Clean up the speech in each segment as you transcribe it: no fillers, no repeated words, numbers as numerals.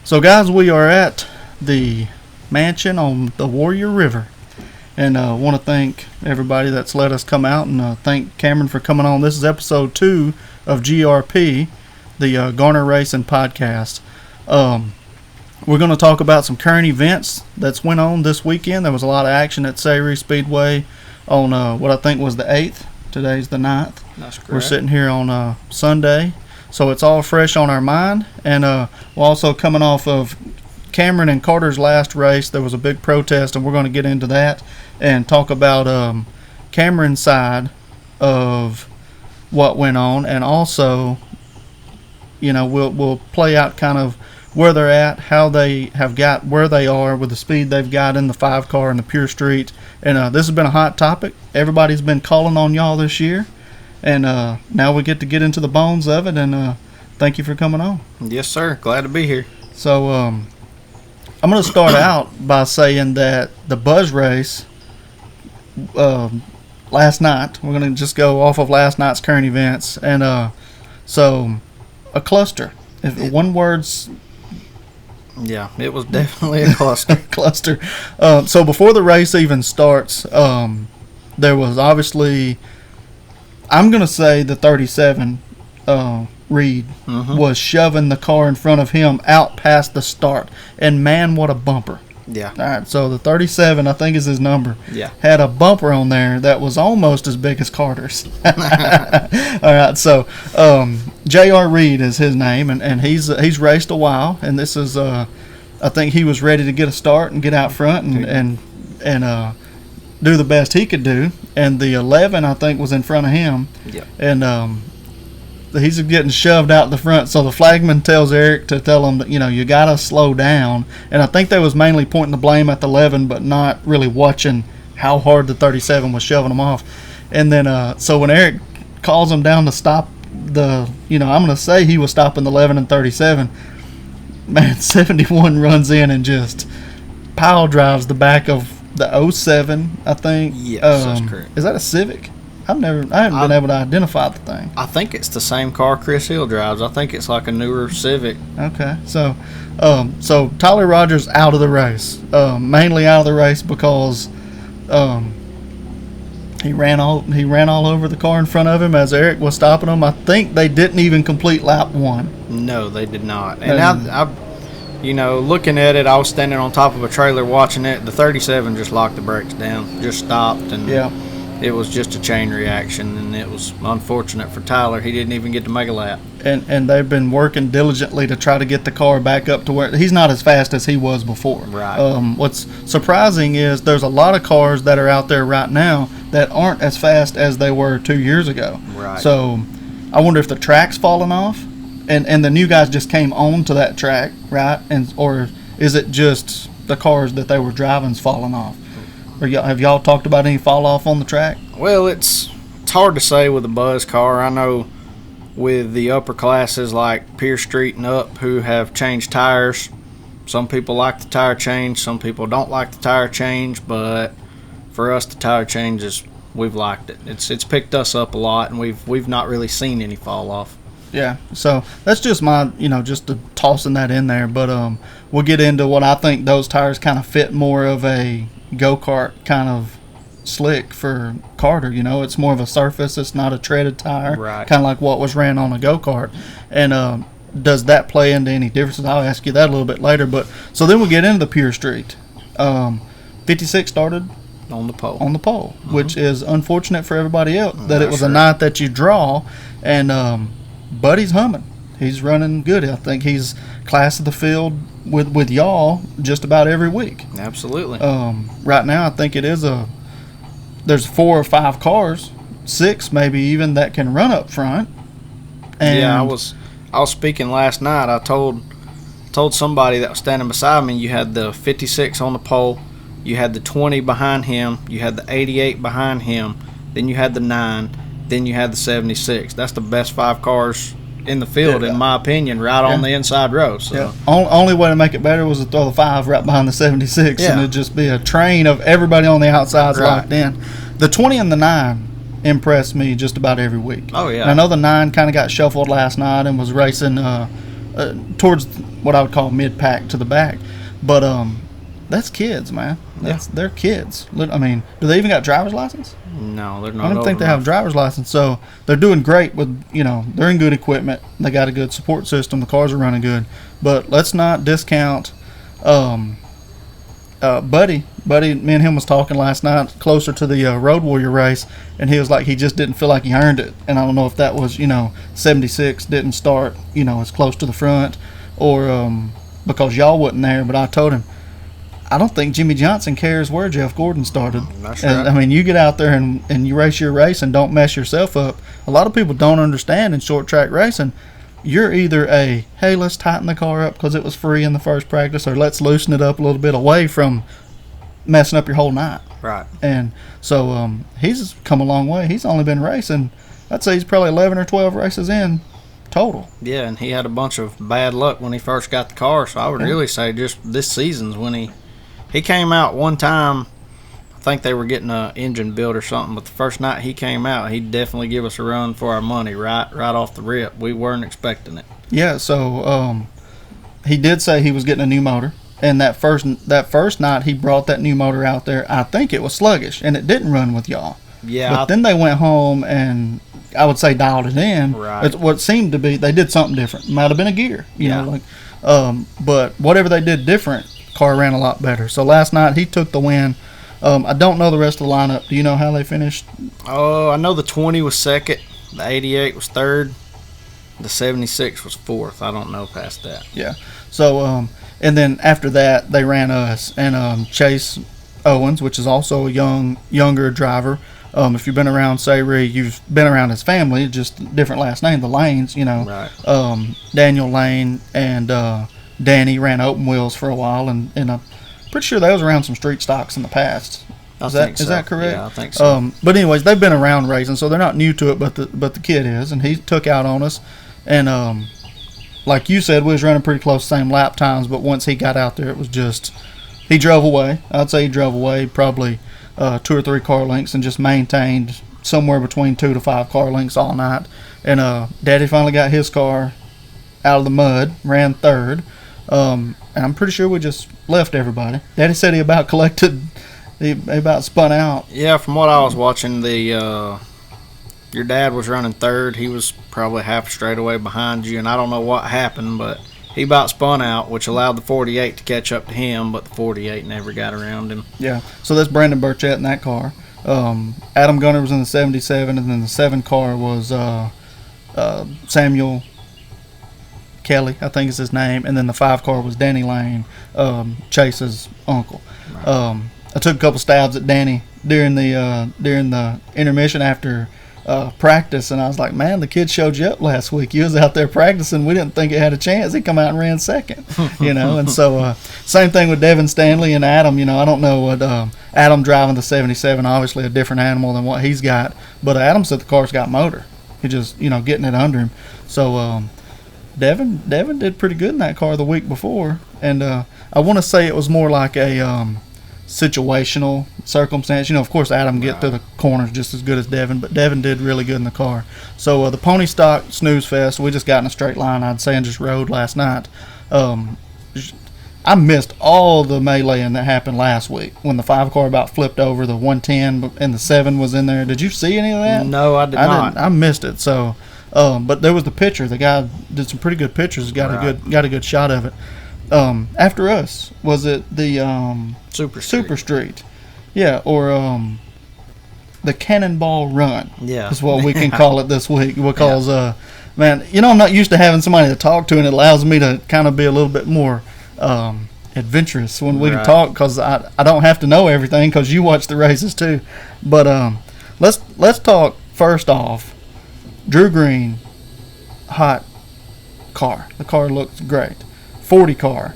So, guys, we are at the mansion on the Warrior River. And I want to thank everybody that's let us come out, and thank Cameron for coming on. This is episode 2 of GRP, the Garner Racing podcast. We're going to talk about some current events that's went on this weekend. There was a lot of action at Sayre Speedway on what I think was the 8th. Today's the 9th. That's correct. We're sitting here on Sunday, so it's all fresh on our mind. And we're also coming off of Cameron and Carter's last race. There was a big protest, and we're going to get into that and talk about Cameron's side of what went on, and also, you know, we'll play out kind of where they're at, how they have got where they are with the speed they've got in the 5-car and the pure street. And this has been a hot topic. Everybody's been calling on y'all this year, and now we get into the bones of it. And thank you for coming on. Yes, sir. Glad to be here. So I'm going to start out by saying that the Buzz race last night, we're going to just go off of last night's current events. And so a cluster. If one word's... Yeah, it was definitely a cluster. cluster. So before the race even starts, there was obviously, I'm going to say the 37, Reed, was shoving the car in front of him out past the start. And man, what a bumper. Yeah. All right, so the 37, I think is his number, had a bumper on there that was almost as big as Carter's. All right, so J.R. Reed is his name, and he's raced a while, and this is, I think he was ready to get a start and get out front and do the best he could do. And the 11, I think, was in front of him. Yeah. And he's getting shoved out the front, so the flagman tells Eric to tell him that, you know, you got to slow down. And I think they was mainly pointing the blame at the 11, but not really watching how hard the 37 was shoving him off. And then so when Eric calls him down to stop the, you know, I'm going to say he was stopping the 11 and 37, man, 71 runs in and just pile drives the back of the 07, I think. Yes, that's correct. Is that a Civic? I haven't been able to identify the thing. I think it's the same car Chris Hill drives. I think it's like a newer Civic. Okay, so Tyler Rogers out of the race, mainly out of the race because he ran all over the car in front of him as Eric was stopping him. I think they didn't even complete lap 1. No, they did not. And I you know, looking at it, I was standing on top of a trailer watching it. The 37 just locked the brakes down, just stopped, and it was just a chain reaction, and it was unfortunate for Tyler. He didn't even get to make a lap. And they've been working diligently to try to get the car back up to where he's not as fast as he was before. Right. What's surprising is there's a lot of cars that are out there right now that aren't as fast as they were 2 years ago. Right. So I wonder if the track's falling off, and the new guys just came on to that track, right? Or is it just the cars that they were driving's falling off? Or have y'all talked about any fall off on the track? Well, it's hard to say with a Buzz car. I know with the upper classes like Pierce Street and up who have changed tires, some people like the tire change, some people don't like the tire change, but for us the tire changes, we've liked it. It's picked us up a lot, and we've not really seen any fall off. Yeah, so that's just my, you know, just tossing that in there. But we'll get into what I think those tires kind of fit more of a go-kart kind of slick for Carter. You know, it's more of a surface. It's not a treaded tire. Right. Kind of like what was ran on a go-kart. And does that play into any differences? I'll ask you that a little bit later. But so then we'll get into the pure street. 56 started on the pole, which is unfortunate for everybody else that it was sure. a night that you draw. And Buddy's humming. He's running good. I think he's class of the field with y'all just about every week. Absolutely. Right now, I think it is there's 4 or 5 cars, 6 maybe even, that can run up front. And yeah, I was speaking last night. I told somebody that was standing beside me, you had the 56 on the pole, you had the 20 behind him, you had the 88 behind him, then you had the 9, then you had the 76. That's the best 5 cars in the field, in my opinion, right on the inside row. So. Only way to make it better was to throw the 5 right behind the 76, and it'd just be a train of everybody on the outsides locked in. The 20 and the 9 impressed me just about every week. Oh, yeah. And I know the 9 kind of got shuffled last night and was racing towards what I would call mid-pack to the back. But that's kids, man. They're kids. I mean, do they even got driver's license? No, they're not. I don't think they have a driver's license. So they're doing great with, they're in good equipment. They got a good support system. The cars are running good. But let's not discount Buddy, me and him was talking last night closer to the Road Warrior race, and he was like he just didn't feel like he earned it. And I don't know if that was 76 didn't start as close to the front, or because y'all wasn't there. But I told him I don't think Jimmy Johnson cares where Jeff Gordon started. That's right. I mean, you get out there and you race your race and don't mess yourself up. A lot of people don't understand in short track racing. You're either hey, let's tighten the car up because it was free in the first practice, or let's loosen it up a little bit away from messing up your whole night. Right. And so he's come a long way. He's only been racing, I'd say he's probably 11 or 12 races in total. Yeah, and he had a bunch of bad luck when he first got the car, so I would really say just this season's when he came out one time. I think they were getting an engine built or something, but the first night he came out, he definitely give us a run for our money right off the rip. We weren't expecting it. Yeah, so he did say he was getting a new motor, and that first night he brought that new motor out there. I think it was sluggish, and it didn't run with y'all. Yeah. But then they went home and I would say dialed it in. Right. It's what seemed to be they did something different. Might have been a gear, but whatever they did different, car ran a lot better. So last night he took the win. I don't know the rest of the lineup. Do you know how they finished? Oh, I know the 20 was second, the 88 was third, the 76 was fourth. I don't know past that. Yeah. So and then after that they ran us and Chase Owens, which is also a younger driver. If you've been around Sayre, you've been around his family, just different last name, the Lanes, Right. Daniel Lane and Danny ran open wheels for a while, and I'm pretty sure they was around some street stocks in the past. Is that correct? Yeah, I think so. But anyways, they've been around racing, so they're not new to it, but the kid is, and he took out on us. And like you said, we was running pretty close, same lap times, but once he got out there, it was just, he drove away. I'd say he drove away probably 2 or 3 car lengths and just maintained somewhere between 2 to 5 car lengths all night. And Daddy finally got his car out of the mud, ran third. And I'm pretty sure we just left everybody. Daddy said he about spun out. Yeah, from what I was watching, your dad was running third. He was probably half a straightaway behind you, and I don't know what happened, but he about spun out, which allowed the 48 to catch up to him, but the 48 never got around him. Yeah, so that's Brandon Burchett in that car. Adam Gunner was in the 77, and then the 7 car was Samuel Kelly, I think is his name, and then the 5 car was Danny Lane, Chase's uncle. Right. I took a couple stabs at Danny during the intermission after practice, and I was like, man, the kid showed you up last week. You was out there practicing. We didn't think it had a chance. He come out and ran second, And so same thing with Devin Stanley and Adam. I don't know what Adam driving the 77, obviously a different animal than what he's got, but Adam said the car's got motor. He just getting it under him. So Devin did pretty good in that car the week before, and I want to say it was more like a situational circumstance. Of course, Adam get to the corners just as good as Devin, but Devin did really good in the car. So the Pony Stock Snooze Fest, we just got in a straight line, I'd say, and just rode last night. I missed all the meleeing that happened last week when the 5 car about flipped over the 110 and the 7 was in there. Did you see any of that? No, I did not. I missed it. So, but there was the picture. The guy did some pretty good pictures. Got a good shot of it. After us, was it the Super Street? Yeah, or the Cannonball Run. Yeah, is what we can call it this week because man, I'm not used to having somebody to talk to, and it allows me to kind of be a little bit more adventurous when we can talk, because I don't have to know everything because you watch the races too. But let's talk first off. Drew Green, hot car. The car looks great. 40 car.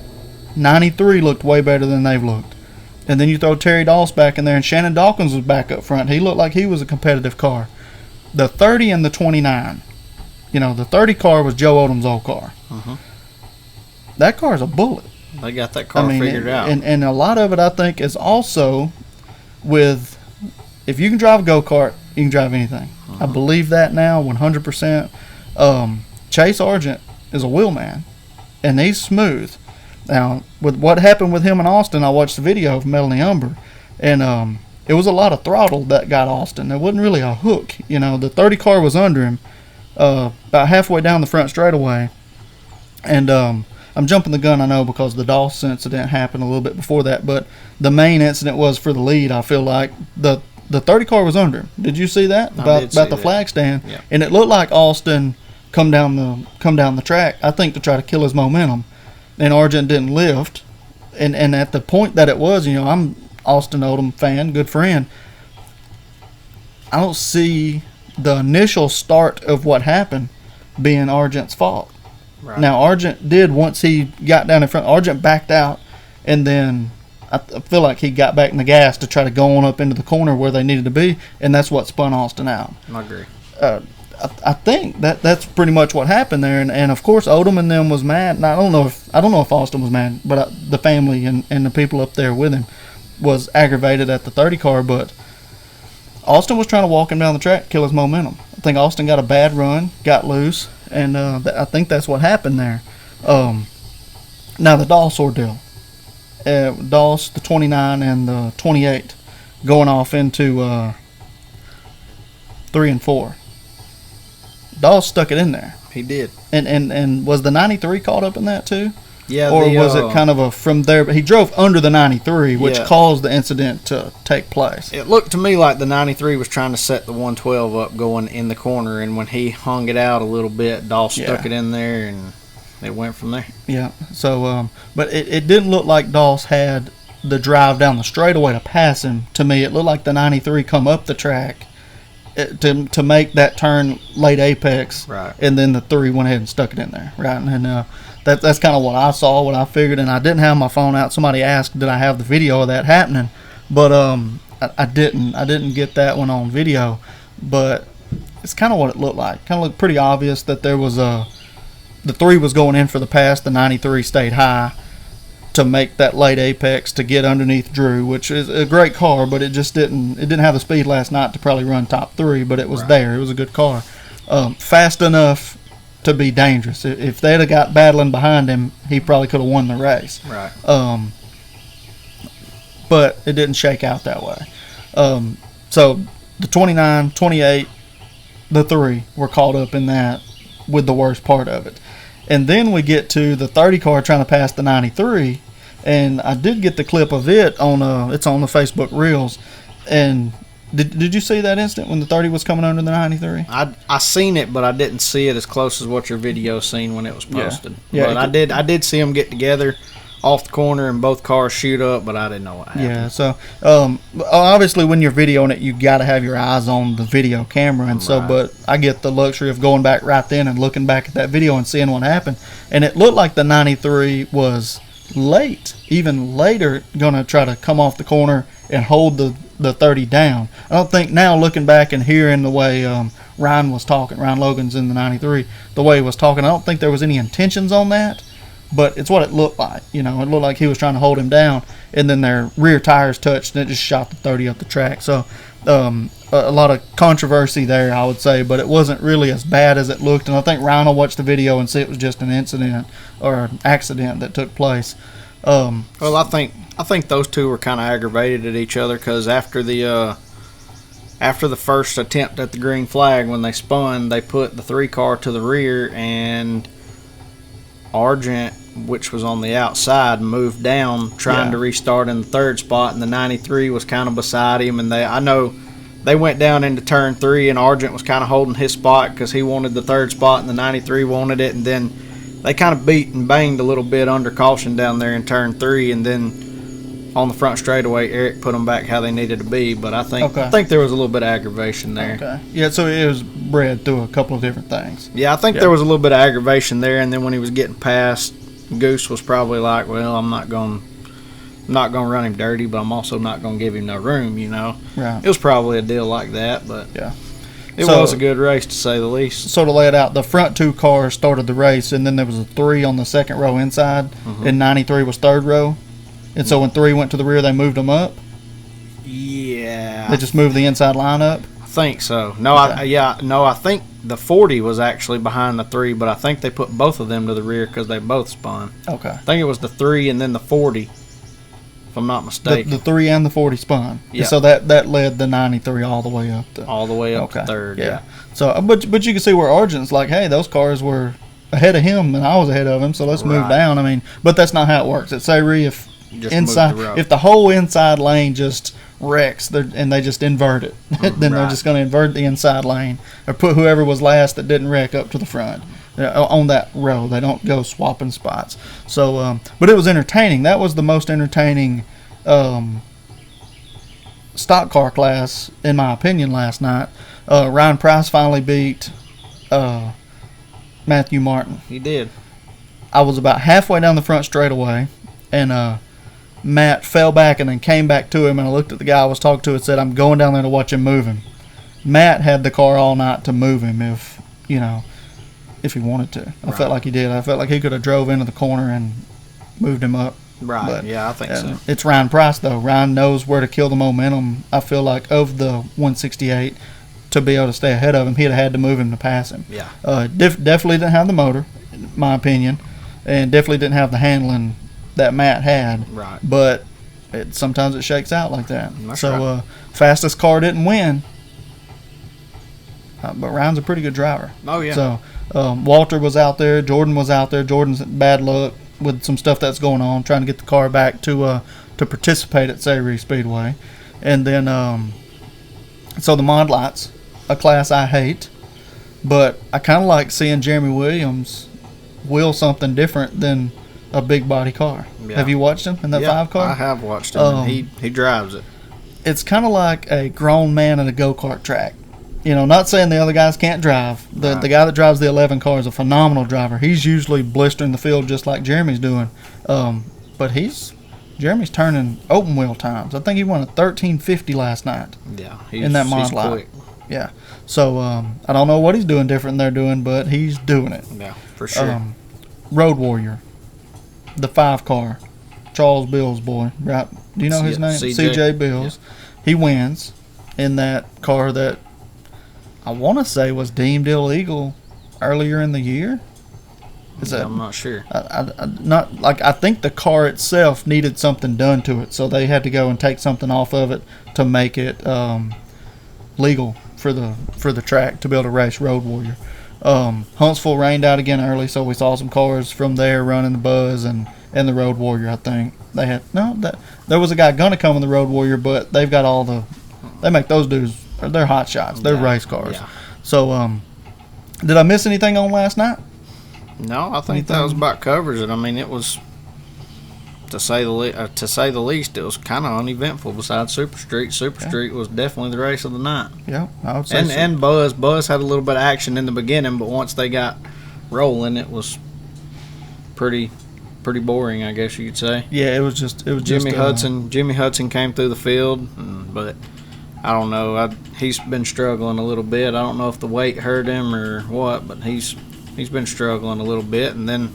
93 looked way better than they've looked. And then you throw Terry Doss back in there, and Shannon Dawkins was back up front. He looked like he was a competitive car. The 30 and the 29. The 30 car was Joe Odom's old car. Uh-huh. That car's a bullet. They got that car figured out. And a lot of it, I think, is also with, if you can drive a go-kart, you can drive anything. I believe that now 100%. Chase Argent is a wheel man. and he's smooth. Now, with what happened with him and Austin, I watched the video of Melanie Umber, and it was a lot of throttle that got Austin. It wasn't really a hook. The 30 car was under him about halfway down the front straightaway. And I'm jumping the gun, I know, because the Dawson incident happened a little bit before that, but the main incident was for the lead. I feel like the 30 car was under him. Did you see that? About the flag stand? Yeah. And it looked like Austin come down the track, I think, to try to kill his momentum. And Argent didn't lift. And at the point that it was, I'm Austin Oldham fan, good friend. I don't see the initial start of what happened being Argent's fault. Right. Now, Argent did, once he got down in front, Argent backed out, and then I feel like he got back in the gas to try to go on up into the corner where they needed to be, and that's what spun Austin out. I agree. I think that's pretty much what happened there, and of course Oldham and them was mad. And I don't know if Austin was mad, but the family and the people up there with him was aggravated at the 30 car. But Austin was trying to walk him down the track, kill his momentum. I think Austin got a bad run, got loose, and I think that's what happened there. Now the Doss ordeal, Doss, the 29 and the 28, going off into 3 and 4. Doss stuck it in there. He did. And was the 93 caught up in that too? Yeah. Or was it kind of from there? He drove under the 93, which caused the incident to take place. It looked to me like the 93 was trying to set the 112 up going in the corner, and when he hung it out a little bit, Doss stuck it in there, and it went from there. Yeah. So, but it didn't look like Doss had the drive down the straightaway to pass him. To me, it looked like the 93 come up the track to make that turn late apex, right? And then the 3 went ahead and stuck it in there, right? And that's kind of what I saw, what I figured. And I didn't have my phone out. Somebody asked, did I have the video of that happening? But I didn't get that one on video. But it's kind of what it looked like. Kind of looked pretty obvious that there was the 3 was going in for the pass. The 93 stayed high to make that late apex to get underneath Drew, which is a great car, but it just didn't have the speed last night to probably run top 3, but it was there. It was a good car. Fast enough to be dangerous. If they'd have got battling behind him, he probably could have won the race. Right. But it didn't shake out that way. So the 29, 28, the 3 were caught up in that with the worst part of it. And then we get to the 30 car trying to pass the 93, and I did get the clip of it it's on the Facebook Reels. And did you see that instant when the 30 was coming under the 93? I seen it, but I didn't see it as close as what your video seen when it was posted. Yeah, but I did see them get together off the corner and both cars shoot up, but I didn't know what happened. Yeah, so obviously when you're videoing it, you got to have your eyes on the video camera, and so, but I get the luxury of going back right then and looking back at that video and seeing what happened, and it looked like the 93 was late, even later, going to try to come off the corner and hold the 30 down. I don't think now, looking back and hearing the way Ryan was talking, Ryan Logan's in the 93, the way he was talking, I don't think there was any intentions on that. But it's what it looked like. It looked like he was trying to hold him down, and then their rear tires touched, and it just shot the 30 up the track. So a lot of controversy there, I would say, but it wasn't really as bad as it looked. And I think Ryan will watch the video and see it was just an incident or an accident that took place. Well, I think those two were kind of aggravated at each other, because after the first attempt at the green flag, when they spun, they put the 3 car to the rear, and Argent, which was on the outside, moved down trying to restart in the 3rd spot, and the 93 was kind of beside him, and I know they went down into turn 3, and Argent was kind of holding his spot because he wanted the 3rd spot and the 93 wanted it, and then they kind of beat and banged a little bit under caution down there in turn 3, and then on the front straightaway, Eric put them back how they needed to be. But I think there was a little bit of aggravation there. Okay. Yeah, so it was bred through a couple of different things. Yeah, I think there was a little bit of aggravation there, and then when he was getting past, Goose was probably like, well, I'm not going to run him dirty, but I'm also not going to give him no room, Right. It was probably a deal like that, but yeah, it was a good race, to say the least. So to lay it out, the front 2 cars started the race, and then there was a 3 on the 2nd row inside, and 93 was 3rd row. And so when 3 went to the rear, they moved them up? Yeah. They just moved the inside line up? I think so. No, okay. I think the 40 was actually behind the 3, but I think they put both of them to the rear because they both spun. Okay. I think it was the 3 and then the 40, if I'm not mistaken. The 3 and the 40 spun. Yeah. So that led the 93 all the way up. All the way up to third. Yeah. So, but you can see where Argent's like, hey, those cars were ahead of him and I was ahead of him, so let's move down. I mean, but that's not how it works. At Sayre, if the whole inside lane just wrecks and they just invert it, then they're just going to invert the inside lane or put whoever was last that didn't wreck up to the front on that row. They don't go swapping spots. So, but it was entertaining. That was the most entertaining stock car class, in my opinion, last night. Ryan Price finally beat Matthew Martin. He did. I was about halfway down the front straightaway, and Matt fell back and then came back to him, and I looked at the guy I was talking to and said, I'm going down there to watch him move him. Matt had the car all night to move him if he wanted to. I felt like he did. I felt like he could have drove into the corner and moved him up. Right, but, yeah, I think so. It's Ryan Price, though. Ryan knows where to kill the momentum, I feel like, of the 168 to be able to stay ahead of him. He'd have had to move him to pass him. Yeah. Definitely didn't have the motor, in my opinion, and definitely didn't have the handling that Matt had. Right. But sometimes it shakes out like that. That's right. Fastest car didn't win, but Ryan's a pretty good driver. Oh, yeah. So Walter was out there. Jordan was out there. Jordan's bad luck with some stuff that's going on, trying to get the car back to participate at Sayre Speedway. And then, so the Mod Lights, a class I hate, but I kind of like seeing Jeremy Williams wheel something different than a big body car. Yeah. Have you watched him in that 5 car? I have watched him. And he drives it. It's kind of like a grown man in a go-kart track. Not saying the other guys can't drive. The guy that drives the 11 car is a phenomenal driver. He's usually blistering the field just like Jeremy's doing. But Jeremy's turning open wheel times. I think he won a 1350 last night. Yeah, in that Mod Light. Yeah. So I don't know what he's doing different than they're doing, but he's doing it. Yeah, for sure. Road Warrior, the 5 car, Charles Bill's boy, right? Do you know his name? CJ Bills. Yeah. He wins in that car that I want to say was deemed illegal earlier in the year. I'm not sure. I think the car itself needed something done to it, so they had to go and take something off of it to make it legal for the track to be able to race Road Warrior. Huntsville rained out again early, so we saw some cars from there running the Buzz and the Road Warrior. I think they had there was a guy gonna come in the Road Warrior, but they've got they make those dudes. They're hot shots. They're race cars. Yeah. So, did I miss anything on last night? No, I think that was about covers it. I mean, it was, to say the least, it was kind of uneventful. Besides Super Street, Street was definitely the race of the night. Yeah, I would say. And Buzz had a little bit of action in the beginning, but once they got rolling, it was pretty boring, I guess you could say. Yeah, it was just Jimmy Hudson came through the field, but I don't know. He's been struggling a little bit. I don't know if the weight hurt him or what, but he's been struggling a little bit. And then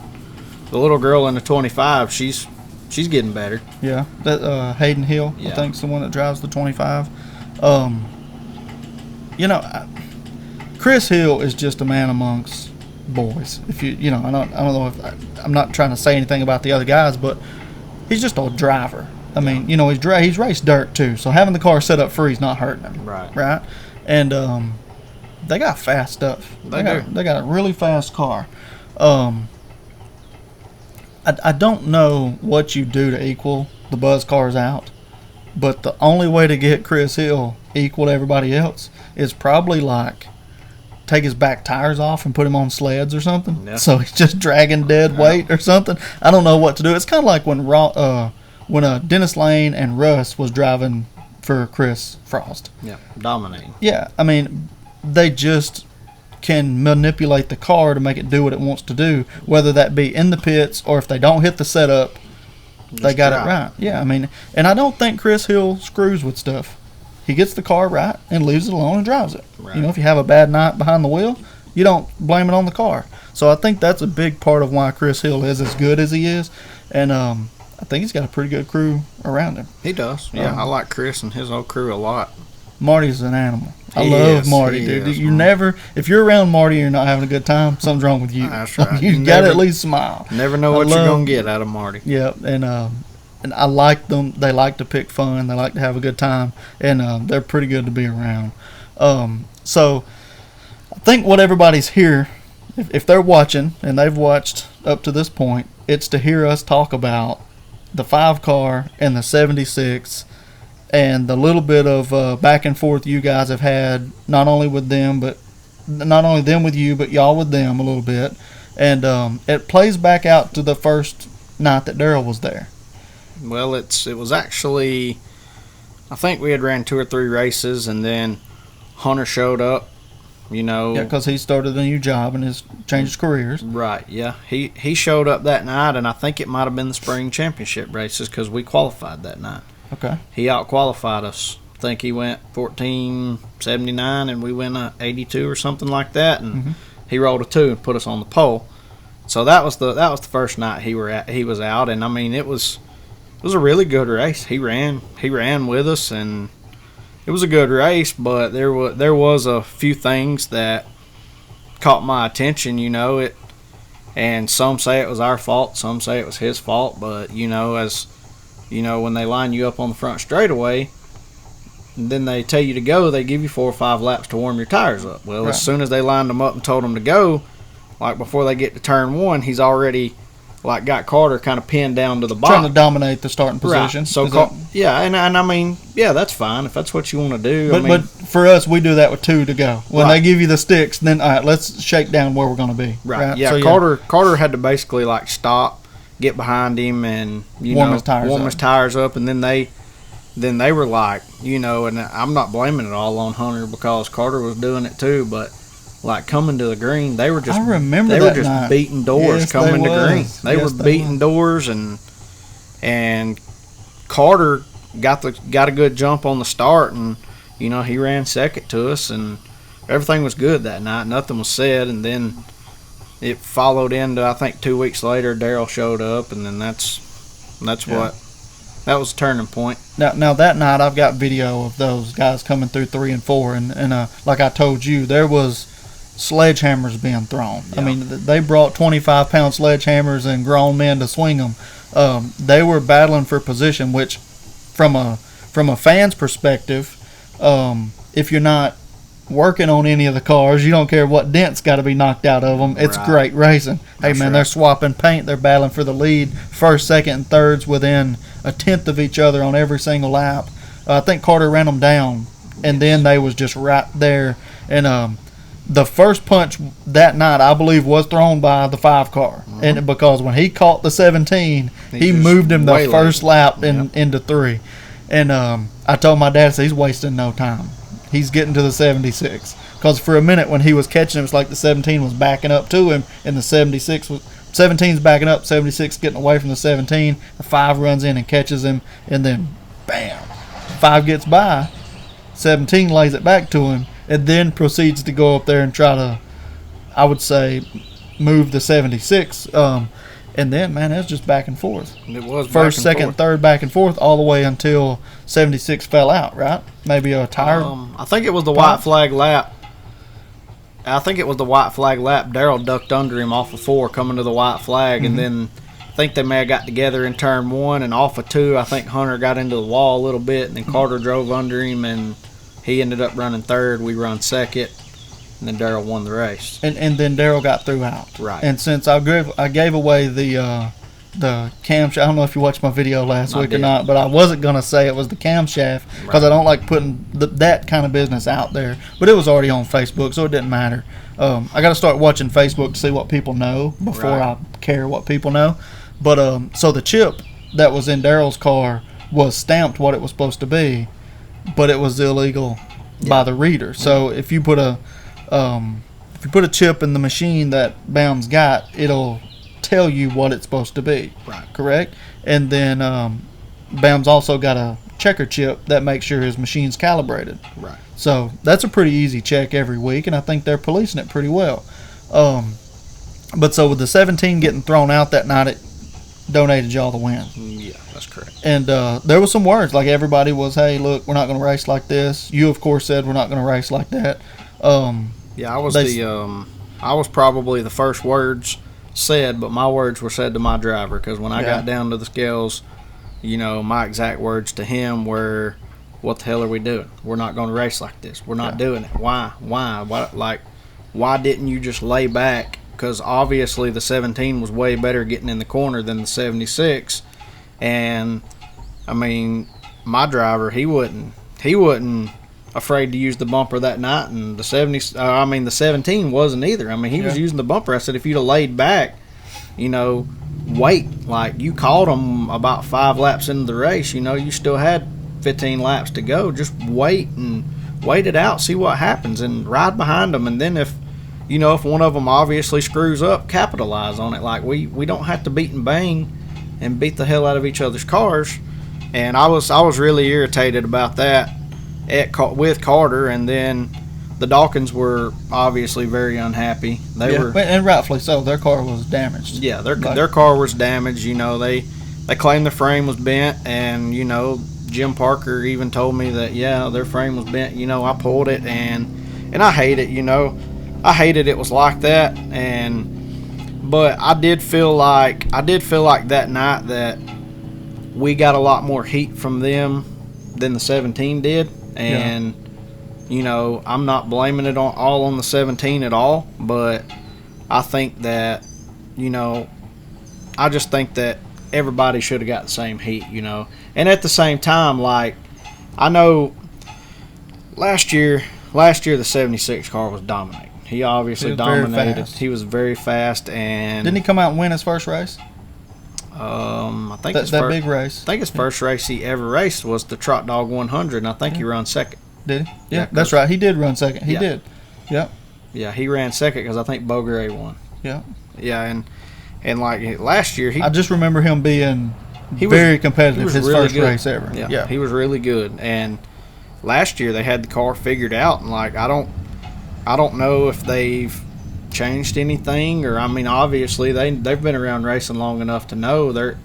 the little girl in the 25, she's getting better. Yeah, that Hayden Hill, I think, is the one that drives the 25. Chris Hill is just a man amongst boys. If I don't know if I'm not trying to say anything about the other guys, but he's just a driver. I mean, he's raced dirt too, so having the car set up free is not hurting him. Right. And they got fast stuff. They got a really fast car. I don't know what you do to equal the Buzz cars out, but the only way to get Chris Hill equal to everybody else is probably take his back tires off and put him on sleds or something. Yeah. So he's just dragging dead weight or something. I don't know what to do. It's kind of like when Dennis Lane and Russ was driving for Chris Frost. Yeah, dominating. Yeah, I mean, they just can manipulate the car to make it do what it wants to do, whether that be in the pits or if they don't hit the setup, they got it right. Yeah, I mean, and I don't think Chris Hill screws with stuff. He gets the car right and leaves it alone and drives it. Right. If you have a bad night behind the wheel, you don't blame it on the car. So I think that's a big part of why Chris Hill is as good as he is, and I think he's got a pretty good crew around him. He does. Yeah, I like Chris and his whole crew a lot. Marty's an animal. I love is, Marty, he dude. is, You man. never, if you're around Marty and you're not having a good time, something's wrong with you. That's right. You You got to never- at least smile. Never know what you're gonna get out of Marty. Yeah, and I like them. They like to pick fun. They like to have a good time, and they're pretty good to be around. So I think what everybody's here, if they're watching and they've watched up to this point, it's to hear us talk about the 5-car and the 76 and the little bit of back and forth you guys have had, not only with them, but not only them with you, but y'all with them a little bit. And it plays back out to the first night that Daryl was there. Well, it was actually, I think we had ran 2 or 3 races, and then Hunter showed up. Yeah, because he started a new job and has changed his careers. Right, yeah. He showed up that night, and I think it might have been the spring championship races because we qualified that night. Okay. He out-qualified us. I think he went 14.79, and we went 82 or something like that, and he rolled a 2 and put us on the pole. So that was the first night he was out, and I mean it was a really good race. He ran with us, and it was a good race, but there was a few things that caught my attention, and some say it was our fault, some say it was his fault, but when they line you up on the front straightaway, and then they tell you to go, they give you 4 or 5 laps to warm your tires up. Well, Right. As soon as they lined them up and told them to go, like before they get to turn 1, he's already got Carter kind of pinned down to the bottom. Trying to dominate the starting position. Right. So, Is that- yeah, and I mean, yeah, that's fine if that's what you want to do. but for us, we do that with 2 to go. When Right. they give you the sticks, then all right, let's shake down where we're going to be. Right. Yeah, So, Carter had to basically stop, get behind him, and Warm his tires up. and then they were and I'm not blaming it all on Hunter because Carter was doing it too, but coming to the green, they were just I remember they that were just night. beating doors Yes, coming they to green. was. They Yes, were they beating was. doors and Carter got a good jump on the start, and he ran second to us, and everything was good that night. Nothing was said, and then it followed into I think 2 weeks later. Daryl showed up, and then that's what that was a turning point. Now that night, I've got video of those guys coming through 3 and 4, and like I told you, there was sledgehammers being thrown. Yeah. I mean, they brought 25-pound sledgehammers and grown men to swing them. They were battling for position, which, from a fan's perspective, if you're not working on any of the cars, you don't care what dents got to be knocked out of them. It's Right. great racing. Hey, That's man, right. they're swapping paint. They're battling for the lead, first, second, and thirds within a tenth of each other on every single lap. I think Carter ran them down, and then they was just right there. And the first punch that night, I believe, was thrown by the 5-car. And because when he caught the 17, he just moved him the waylaid first him. lap Yep. into 3. And I told my dad, I said, he's wasting no time. He's getting to the 76. Because for a minute when he was catching him, it's like the 17 was backing up to him, and the 17's backing up, 76 getting away from the 17. The 5 runs in and catches him, and then bam, 5 gets by. 17 lays it back to him, and then proceeds to go up there and try to, I would say, move the 76. And then, man, it was just back and forth. It was First, back and second, forth. third, back and forth, all the way until 76 fell out, right? Maybe a tire. I think it was the white flag lap. Daryl ducked under him off of 4 coming to the white flag, and then I think they may have got together in turn 1, and off of 2, I think Hunter got into the wall a little bit, and then Carter drove under him, and he ended up running 3rd. We run 2nd, and then Daryl won the race. And then Daryl got through out. Right. And since I gave away the camshaft, I don't know if you watched my video last I week or did. not, but I wasn't going to say it was the camshaft because I don't like putting that kind of business out there. But it was already on Facebook, so it didn't matter. I got to start watching Facebook to see what people know before Right. I care what people know. But so the chip that was in Daryl's car was stamped what it was supposed to be, but it was illegal by the reader. So if you put a chip in the machine that Bound's got, it'll tell you what it's supposed to be. Right. Correct? And then Bound's also got a checker chip that makes sure his machine's calibrated. Right. So that's a pretty easy check every week, and I think they're policing it pretty well. But so with the 17 getting thrown out that night, donated y'all the win. Yeah, that's correct. And there was some words, like everybody was, hey, look, we're not going to race like this. You, of course, said we're not going to race like that. Yeah, I was probably the first words said, but my words were said to my driver, because when I got down to the scales, my exact words to him were, what the hell are we doing? We're not going to race like this. We're not doing it. Why? Why didn't you just lay back? Because obviously the 17 was way better getting in the corner than the 76. And, I mean, my driver, he wasn't afraid to use the bumper that night, and the 17 wasn't either. I mean, he was using the bumper. I said, if you'd have laid back, wait. Like, you called him about 5 laps into the race. You still had 15 laps to go. Just wait it out, see what happens, and ride behind them. And then if one of them obviously screws up, capitalize on it. Like, we don't have to beat and bang and beat the hell out of each other's cars. And I was really irritated about that with Carter, and then the Dawkins were obviously very unhappy. They were, and rightfully so. Their car was damaged. Yeah, their car was damaged. They claimed the frame was bent, and Jim Parker even told me that their frame was bent. I pulled it, and I hate it. I hated it was like that, but I did feel like that night that we got a lot more heat from them than the 17 did, and I'm not blaming it all on the 17 at all, but I think that I just think that everybody should have got the same heat, and at the same time, like, I know last year the 76 car was dominating. He obviously dominated. He was very fast, and didn't he come out and win his first race? I think that big race. I think his first race he ever raced was the Trot Dog 100, and I think he ran second. Did he? Yeah, that's right. He did run second. He did. Yep. Yeah, he ran second because I think Bo Gray won. Yeah. Yeah, and like last year, I just remember him being very competitive. His really first race ever. Yeah, he was really good. And last year they had the car figured out, and like I don't know if they've changed anything, or obviously they've been around racing long enough to know their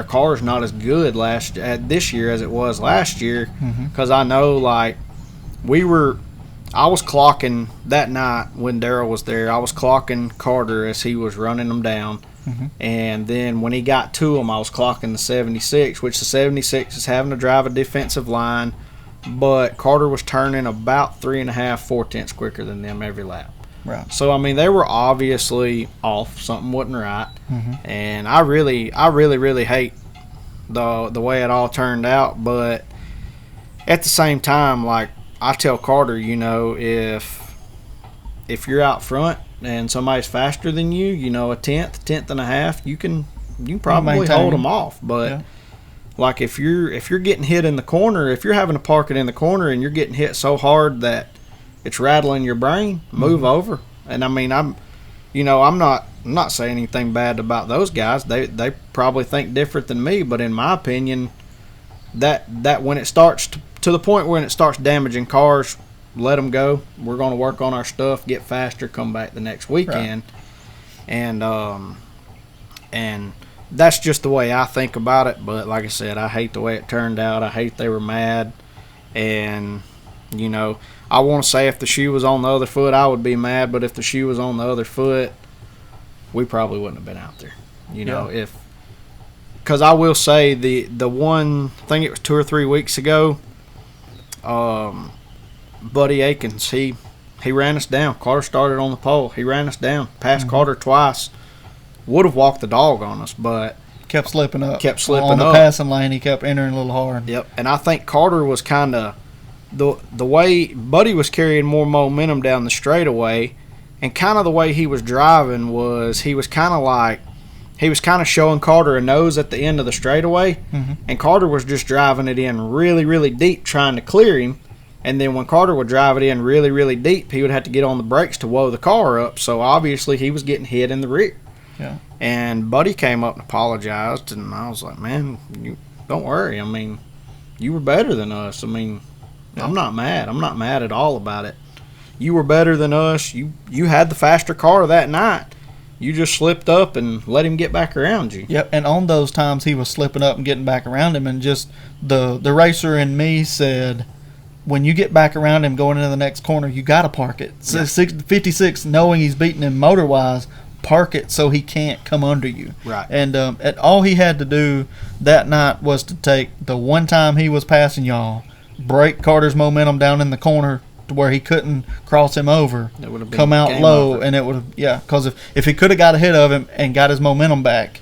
car's not as good this year as it was last year. Because I know, like, I was clocking that night when Darrell was there. I was clocking Carter as he was running them down, and then when he got to him, I was clocking the 76, which the 76 is having to drive a defensive line. But Carter was turning about 3.5-4 tenths quicker than them every lap. Right. So they were obviously off. Something wasn't right. And I really hate the way it all turned out. But at the same time, like, I tell Carter, if you're out front and somebody's faster than you, a tenth and a half, you can probably hold them off. But like, if you're getting hit in the corner, if you're having to park it in the corner and you're getting hit so hard that it's rattling your brain, move over. And I'm not saying anything bad about those guys. They probably think different than me, but in my opinion, that when it starts to the point when it starts damaging cars, let them go. We're going to work on our stuff, get faster, come back the next weekend. Right. And that's just the way I think about it. But like I said, I hate the way it turned out. I hate they were mad. And, I want to say if the shoe was on the other foot, I would be mad. But if the shoe was on the other foot, we probably wouldn't have been out there. Because I will say the one thing, it was 2 or 3 weeks ago, Buddy Akins, he ran us down. Carter started on the pole. He ran us down. Passed Carter twice. Would have walked the dog on us, but kept slipping up. On the passing lane, he kept entering a little hard. Yep, and I think Carter was kind of the way Buddy was carrying more momentum down the straightaway, and kind of the way he was driving was he was kind of showing Carter a nose at the end of the straightaway, and Carter was just driving it in really, really deep, trying to clear him. And then when Carter would drive it in really, really deep, he would have to get on the brakes to woe the car up. So obviously he was getting hit in the rear. Yeah. And Buddy came up and apologized, and I was like, man, don't worry. You were better than us. I'm not mad. I'm not mad at all about it. You were better than us. You had the faster car that night. you just slipped up and let him get back around you. Yep, and on those times he was slipping up and getting back around him, and just the racer in me said, when you get back around him going into the next corner, you got to park it. So 56, knowing he's beating him motor-wise, park it so he can't come under you. Right. And all he had to do that night was to take the one time he was passing y'all, break Carter's momentum down in the corner to where he couldn't cross him over, come out low, and it would have, because if he could have got ahead of him and got his momentum back,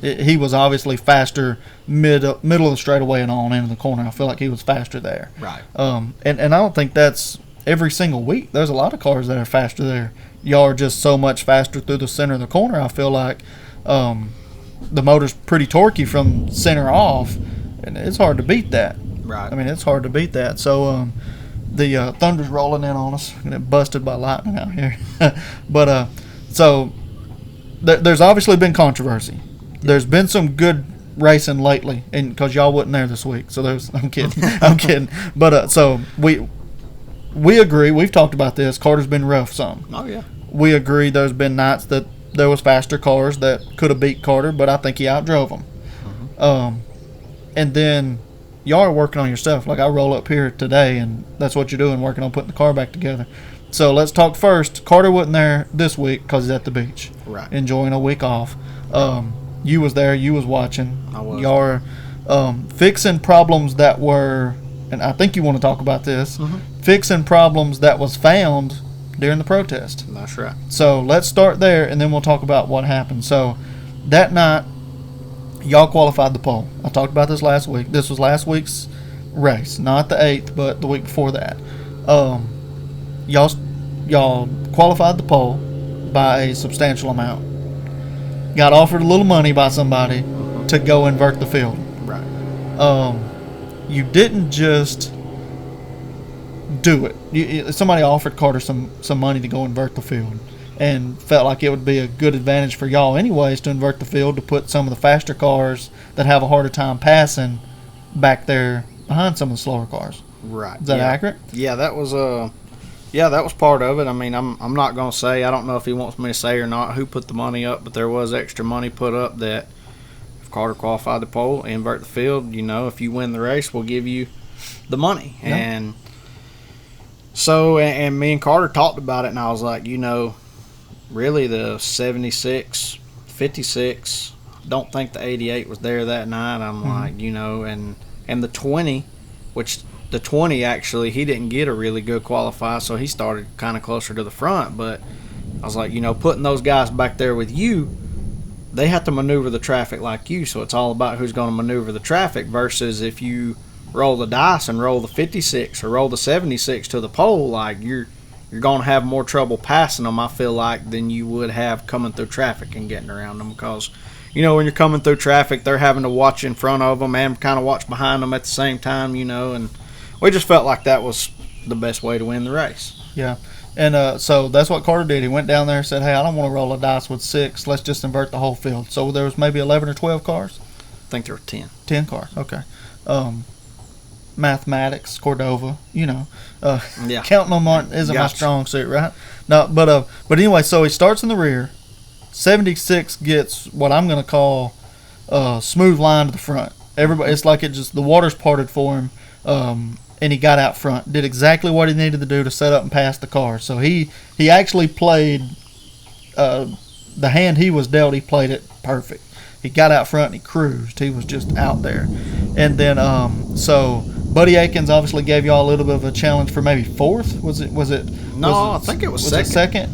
he was obviously faster middle of the straightaway and on into the corner. I feel like he was faster there. Right. And I don't think that's every single week. There's a lot of cars that are faster there. Y'all are just so much faster through the center of the corner. I feel like the motor's pretty torquey from center off, and it's hard to beat that. Right. I mean, it's hard to beat that. So the thunder's rolling in on us. Getting busted by lightning out here. But so there's obviously been controversy. There's been some good racing lately, and because y'all wasn't there this week, so I'm kidding. I'm kidding. But so we agree. We've talked about this. Carter's been rough some. Oh yeah. We agree. There's been nights that there was faster cars that could have beat Carter, but I think he outdrove them. Mm-hmm. And then y'all are working on your stuff. Like I roll up here today, and that's what you're doing, working on putting the car back together. So let's talk first. Carter wasn't there this week because he's at the beach, right, enjoying a week off. You was there. You was watching. I was. Y'all are fixing problems that were, and I think you want to talk about this, fixing problems that was found during the protest. That's right. So let's start there, and then we'll talk about what happened. So that night, y'all qualified the pole. I talked about this last week. This was last week's race, not the 8th, but the week before that. Y'all qualified the pole by a substantial amount. Got offered a little money by somebody to go invert the field. Right. You didn't just do it. Somebody offered Carter some money to go invert the field, and felt like it would be a good advantage for y'all anyways to invert the field, to put some of the faster cars that have a harder time passing back there behind some of the slower cars. Right. Is that accurate? Yeah, that was that was part of it. I mean, I'm not going to say, I don't know if he wants me to say or not who put the money up, but there was extra money put up that if Carter qualified the pole, invert the field, if you win the race, we'll give you the money. Yeah. And so, and me and Carter talked about it, and I was like, really the 76, 56, don't think the 88 was there that night. I'm like, and the 20, which the 20 actually, he didn't get a really good qualify, so he started kind of closer to the front. But I was like, putting those guys back there with you, they have to maneuver the traffic like you, so it's all about who's going to maneuver the traffic versus if you roll the dice and roll the 56 or roll the 76 to the pole, like you're going to have more trouble passing them, I feel like, than you would have coming through traffic and getting around them. Because, when you're coming through traffic, they're having to watch in front of them and kind of watch behind them at the same time, and we just felt like that was the best way to win the race. Yeah. And so that's what Carter did. He went down there and said, hey, I don't want to roll a dice with 6. Let's just invert the whole field. So there was maybe 11 or 12 cars? I think there were 10. 10 cars, okay. Mathematics, Cordova, counting them isn't my strong suit, right? No, but anyway, so he starts in the rear. 76 gets what I'm going to call a smooth line to the front. Everybody, it's like the water's parted for him, and he got out front, did exactly what he needed to do to set up and pass the car. So he actually played the hand he was dealt. He played it perfect. He got out front and he cruised. He was just out there. And then so Buddy Aikens obviously gave y'all a little bit of a challenge for maybe 4th. I think it was second.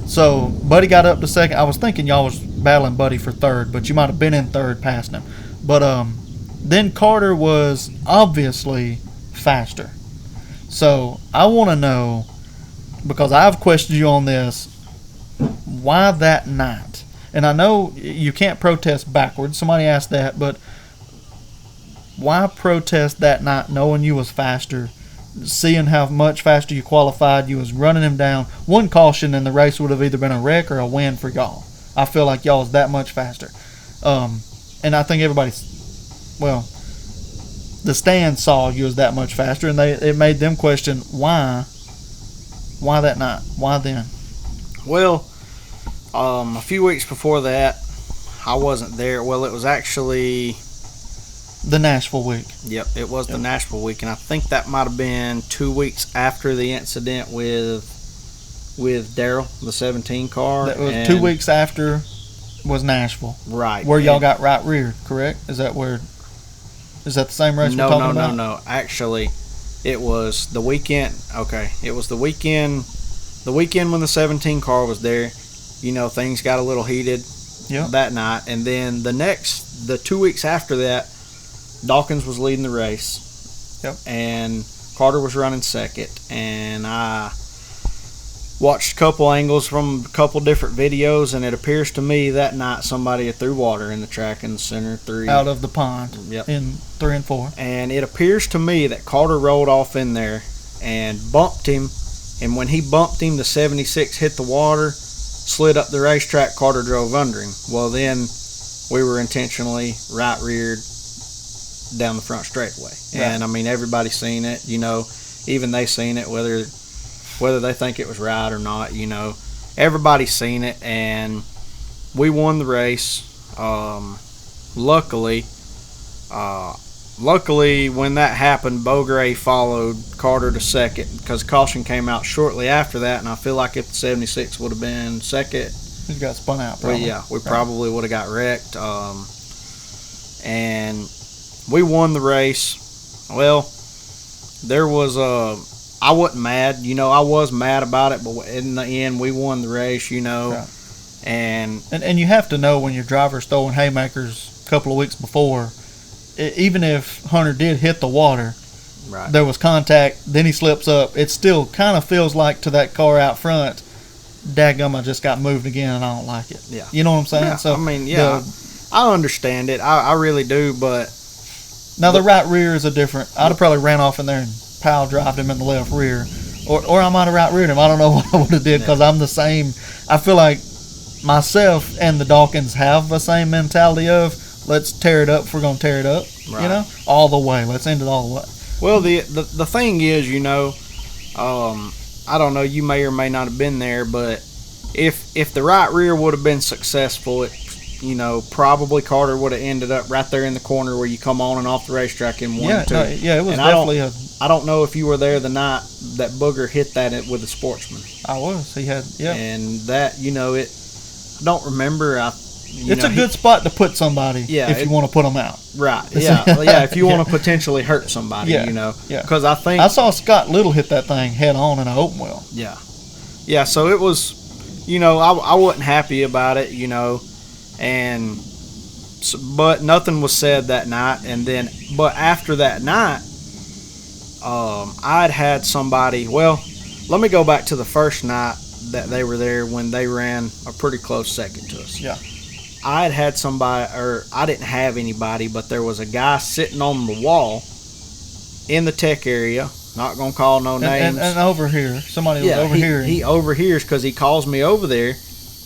So Buddy got up to second. I was thinking y'all was battling Buddy for 3rd, but you might have been in 3rd passing him. But then Carter was obviously faster. So I want to know, because I've questioned you on this, why that night? And I know you can't protest backwards. Somebody asked that, but why protest that night knowing you was faster, seeing how much faster you qualified? You was running him down. One caution and the race would have either been a wreck or a win for y'all. I feel like y'all was that much faster. And I think the stand saw you was that much faster, and it made them question why that night? Why then? Well, A few weeks before that, I wasn't there. Well, it was actually The Nashville week. Yep, it was the Nashville week, and I think that might have been 2 weeks after the incident with Daryl, the 17 car. That was 2 weeks after was Nashville. Right. Where y'all got right reared, correct? Is that the same race we're talking about? No. Actually, it was the weekend. Okay, it was the weekend when the 17 car was there. You know, things got a little heated that night, and then the 2 weeks after that, Dawkins was leading the race. Yep. And Carter was running second, and I watched a couple angles from a couple different videos, and it appears to me that night somebody had threw water in the track in the center 3. Out of the pond. Yep. In 3 and 4. And it appears to me that Carter rolled off in there and bumped him, and when he bumped him, the 76 hit the water, slid up the racetrack, Carter drove under him. Well, then we were intentionally right reared down the front straightaway. Right. And I mean, everybody's seen it, you know, even they seen it, whether they think it was right or not, you know, everybody's seen it, and we won the race. Luckily, when that happened, Beaugray followed Carter to second because caution came out shortly after that, and I feel like if the 76 would have been second, He got spun out, probably. well, yeah, we probably would have got wrecked. And we won the race. Well, there was I wasn't mad. You know, I was mad about it, but in the end, we won the race, you know. Right. And you have to know when your driver's throwing haymakers a couple of weeks before, even if Hunter did hit the water, right, there was contact, then he slips up, it still kind of feels like to that car out front, dadgum, I just got moved again and I don't like it. Yeah. You know what I'm saying? Yeah, So I mean, yeah, I understand it. I really do, but now the right rear is a different. I'd have probably ran off in there and pile drived him in the left rear, or I might have right reared him. I don't know what I would have did because I'm the same. I feel like myself and the Dawkins have the same mentality of let's tear it up if we're gonna tear it up. Right. You know, all the way. Let's end it all the way. Well, the thing is, you know, I don't know. You may or may not have been there, but if the right rear would have been successful, you know, probably Carter would have ended up right there in the corner where you come on and off the racetrack in 1 and 2. It was And definitely I don't know if you were there the night that Booger hit that with the Sportsman. I was. He had. Yeah. And that, you know, I don't remember. It's a good spot to put somebody. Yeah, if you want to put them out. Right. Yeah. Yeah. If you want to potentially hurt somebody, you know. Yeah. Because I think I saw Scott Little hit that thing head on in an open wheel. Yeah. Yeah. So it was, you know, I wasn't happy about it, you know, but nothing was said that night. And then, but after that night, I'd had somebody. Well, let me go back to the first night that they were there when they ran a pretty close second to us. Yeah. I'd had somebody, or I didn't have anybody, but there was a guy sitting on the wall in the tech area. Not gonna call no names. And over here, somebody was overhearing. He overhears because he calls me over there,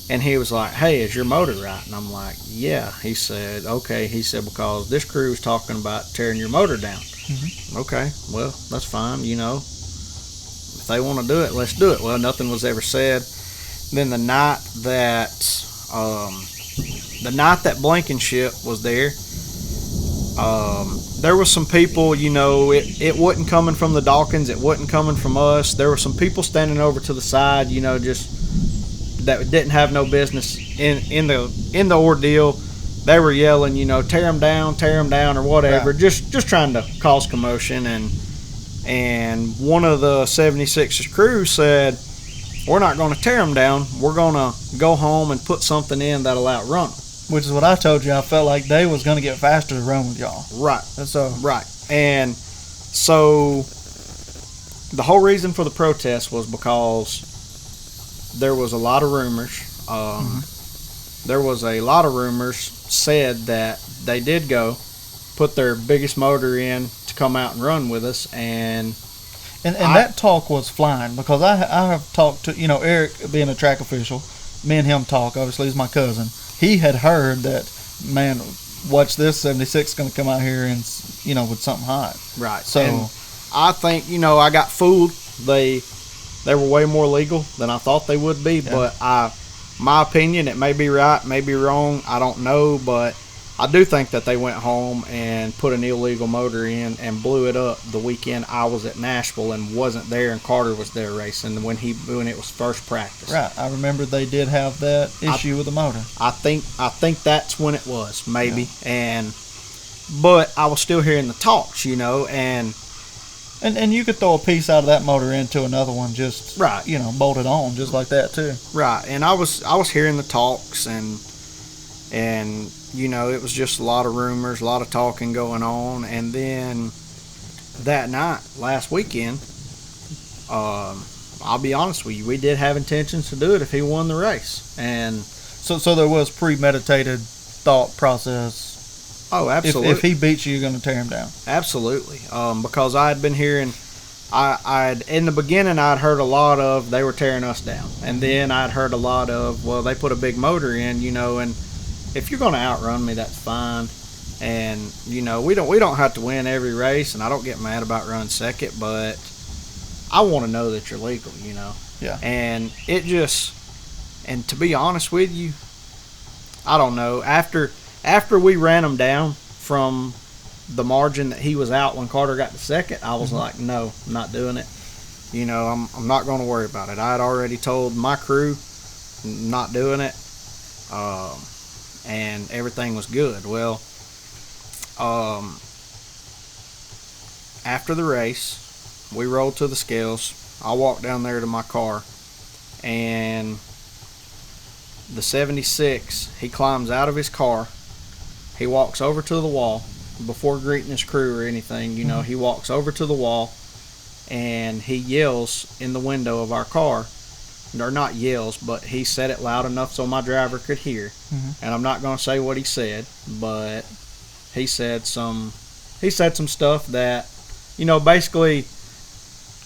and he was like, "Hey, is your motor right?" And I'm like, "Yeah." He said, "Okay." He said, "Because this crew was talking about tearing your motor down." Mm-hmm. Okay, well, that's fine. You know, if they want to do it, let's do it. Well, nothing was ever said. Then the night that Blankenship was there, there was some people, you know, it wasn't coming from the Dawkins, it wasn't coming from us. There were some people standing over to the side, you know, just that didn't have no business in the ordeal. They were yelling, you know, tear them down, or whatever, Right. just trying to cause commotion. And one of the 76's crew said, "We're not going to tear them down. We're going to go home and put something in that'll outrun them." Which is what I told you. I felt like they was going to get faster to run with y'all. Right. So Right. And so the whole reason for the protest was because there was a lot of rumors. There was a lot of rumors said that they did go put their biggest motor in to come out and run with us. And that talk was flying because I have talked to, you know, Eric being a track official, me and him talk, obviously he's my cousin. He had heard that, man, watch this, 76 going to come out here and, you know, with something hot. Right. So and I think, you know, I got fooled. They were way more legal than I thought they would be, but my opinion, it may be right, may be wrong. I don't know, but I do think that they went home and put an illegal motor in and blew it up the weekend I was at Nashville and wasn't there, and Carter was there racing when it was first practice. Right. I remember they did have that issue with the motor. I think that's when it was, maybe. Yeah. But I was still hearing the talks, and you could throw a piece out of that motor into another one, just right, bolted on just like that too. Right. And I was hearing the talks, and it was just a lot of rumors, a lot of talking going on. And then that night, last weekend, I'll be honest with you, we did have intentions to do it if he won the race. And so there was premeditated thought process. Oh, absolutely. If he beats you, you're going to tear him down. Absolutely. Because I had been hearing, I'd in the beginning I'd heard a lot of they were tearing us down, and then I'd heard a lot of, well, they put a big motor in, and if you're going to outrun me, that's fine. And we don't have to win every race, and I don't get mad about running second, but I want to know that you're legal, Yeah. And and to be honest with you, I don't know. After we ran him down from the margin that he was out when Carter got to second, I was like, no, I'm not doing it. I'm not going to worry about it. I had already told my crew, I'm not doing it, and everything was good. Well, after the race, we rolled to the scales. I walked down there to my car, and the 76, he climbs out of his car. He walks over to the wall before greeting his crew or anything. He walks over to the wall and he yells in the window of our car. Or not yells, but he said it loud enough so my driver could hear. And I'm not going to say what he said, but he said some stuff that, basically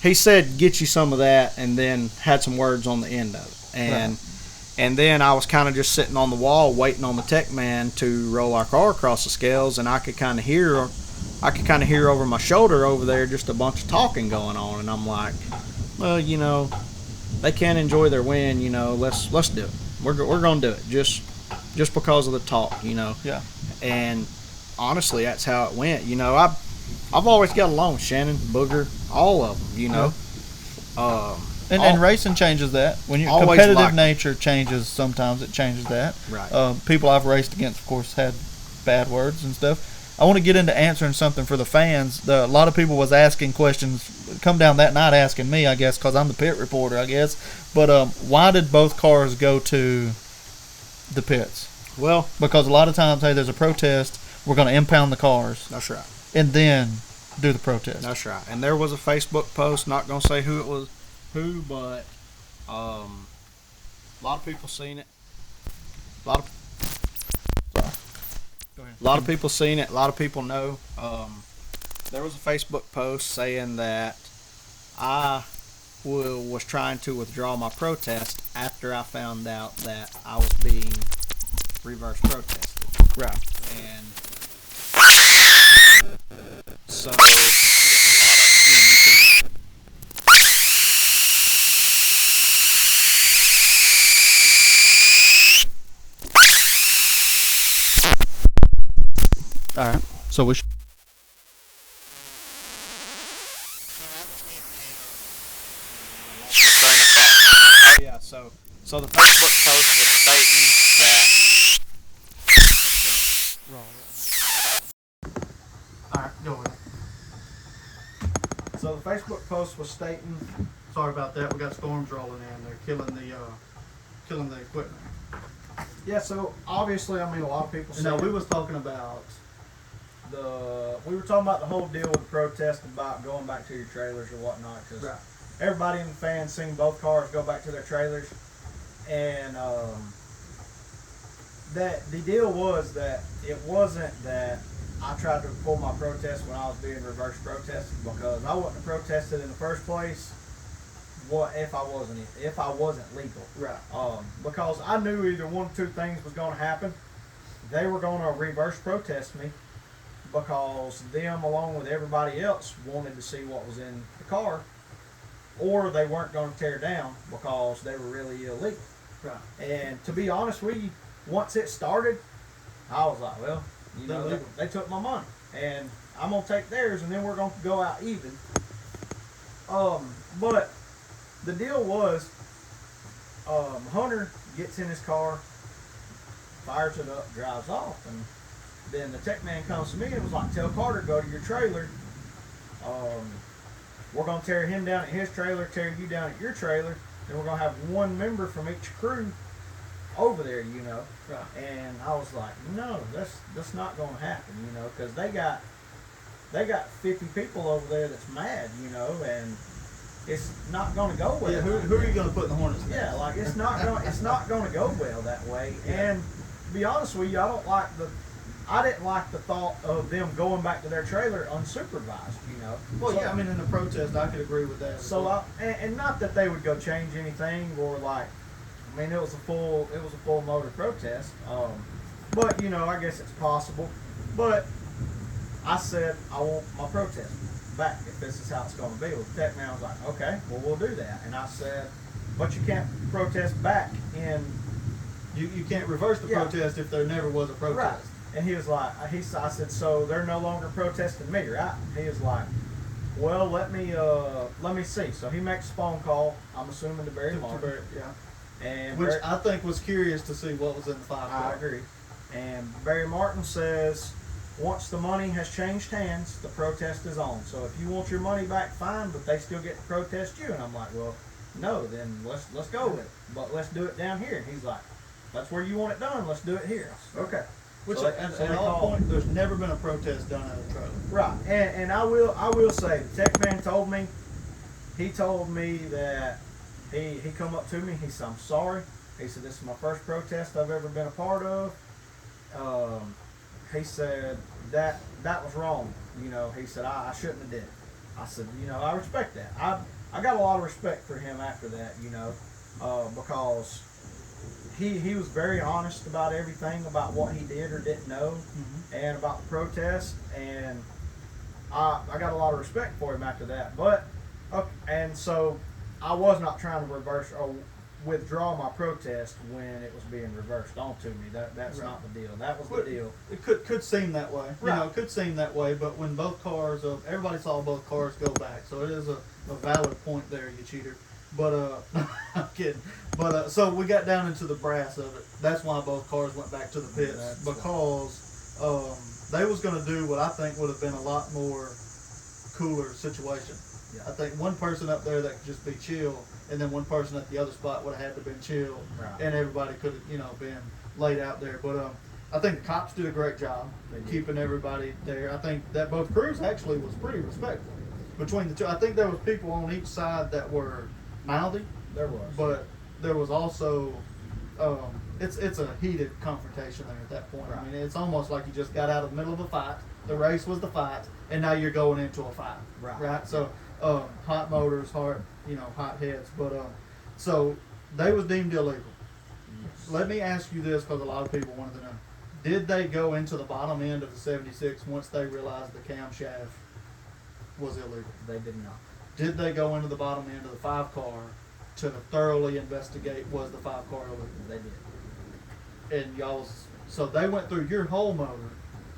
he said, get you some of that, and then had some words on the end of it. And then I was kind of just sitting on the wall waiting on the tech man to roll our car across the scales, and I could kind of hear over my shoulder over there just a bunch of talking going on, and I'm like, well, they can't enjoy their win, let's do it. We're going to do it just because of the talk, Yeah. And honestly, that's how it went. I've always got along with Shannon, Booger, all of them, Yeah. And racing changes that. When your competitive nature changes, sometimes it changes that. Right. People I've raced against, of course, had bad words and stuff. I want to get into answering something for the fans. A lot of people was asking questions, come down that night asking me, I guess, because I'm the pit reporter, I guess. But why did both cars go to the pits? Well, because a lot of times, hey, there's a protest, we're going to impound the cars. That's right. And then do the protest. That's right. And there was a Facebook post, not going to say who it was. But a lot of people seen it. A lot of people seen it. A lot of people know. There was a Facebook post saying that I was trying to withdraw my protest after I found out that I was being reverse protested. Right. And so all right. So we should. Oh yeah. So the Facebook post was stating that. All right, go ahead. So the Facebook post was stating. Sorry about that. We got storms rolling in. They're killing the equipment. Yeah. So obviously, a lot of people. No, we was talking about. We were talking about the whole deal with the protest about going back to your trailers or whatnot, because right. Everybody in the fans seen both cars go back to their trailers, and that the deal was that it wasn't that I tried to pull my protest when I was being reverse protested, because I wouldn't have protested in the first place. What if I wasn't legal? Right. Because I knew either one of two things was going to happen. They were going to reverse protest me, because them, along with everybody else, wanted to see what was in the car, or they weren't going to tear down because they were really illegal. Right. And to be honest with you, once it started, I was like, well, you know, Illegal. they took my money, and I'm gonna take theirs, and then we're gonna go out even. But the deal was, Hunter gets in his car, fires it up, drives off, and then the tech man comes to me and was like, "Tell Carter, go to your trailer. We're gonna tear him down at his trailer, tear you down at your trailer, and we're gonna have one member from each crew over there, you know." Right. And I was like, "No, that's not gonna happen, you know, because they got 50 people over there that's mad, you know, and it's not gonna go well." Yeah, who are you going to put in the Hornets? Yeah, like it's not gonna go well that way. Yeah. And to be honest with you, I didn't like the thought of them going back to their trailer unsupervised, you know. Well, So- yeah, I mean, in the protest, I could agree with that. So and not that they would go change anything or like, I mean, it was a full motor protest. But you know, I guess it's possible. But I said I want my protest back if this is how it's going to be. Well, the tech man was like, "Okay, well we'll do that." And I said, "But you can't protest back in." You can't reverse the Yeah. protest if there never was a Right. protest. And he was like, I said, "So they're no longer protesting me, right?" He was like, "Well, let me see." So he makes a phone call, I'm assuming to Barry Martin. Yeah. And Which Barry- I think was curious to see what was in the 5 I car. agree. And Barry Martin says, once the money has changed hands, the protest is on. So if you want your money back, fine, but they still get to protest you. And I'm like, well, no, then let's go with it. But let's do it down here. And he's like, that's where you want it done. Let's do it here. I said, okay. Which So at they all called- point, there's never been a protest done at a trailer. Right, and I will say the tech man told me that he come up to me, he said, "I'm sorry." He said, "This is my first protest I've ever been a part of." He said that was wrong, you know. He said I shouldn't have did it. I said, you know, I respect that. I got a lot of respect for him after that, you know, because he was very honest about everything, about what he did or didn't know, and about the protest, and I got a lot of respect for him after that. But and so I was not trying to reverse or withdraw my protest when it was being reversed onto me. That's Right. not the deal. That was Well, the deal. It could seem that way. You Right. know, it could seem that way, but when both cars, everybody saw both cars go back, so it is a valid point there, you cheater. But I'm kidding. But so we got down into the brass of it. That's why both cars went back to the pits, That's because they was going to do what I think would have been a lot more cooler situation. Yeah. I think one person up there that could just be chill, and then one person at the other spot would have had to been chill, Right. and everybody could have, you know, been laid out there. But I think the cops did a great job They did. keeping everybody there. I think that both crews actually was pretty respectful between the two. I think there was people on each side that were mouthy, There was. but there was also it's a heated confrontation there at that point. Right. I mean, it's almost like you just got out of the middle of a fight. The race was the fight, and now you're going into a fight. Right. So hot motors, hot heads. But so they was deemed illegal. Yes. Let me ask you this, because a lot of people wanted to know: did they go into the bottom end of the 76 once they realized the camshaft was illegal? They did not. Did they go into the bottom end of the 5 car to thoroughly investigate was the 5 car illegal? They did. And so they went through your whole motor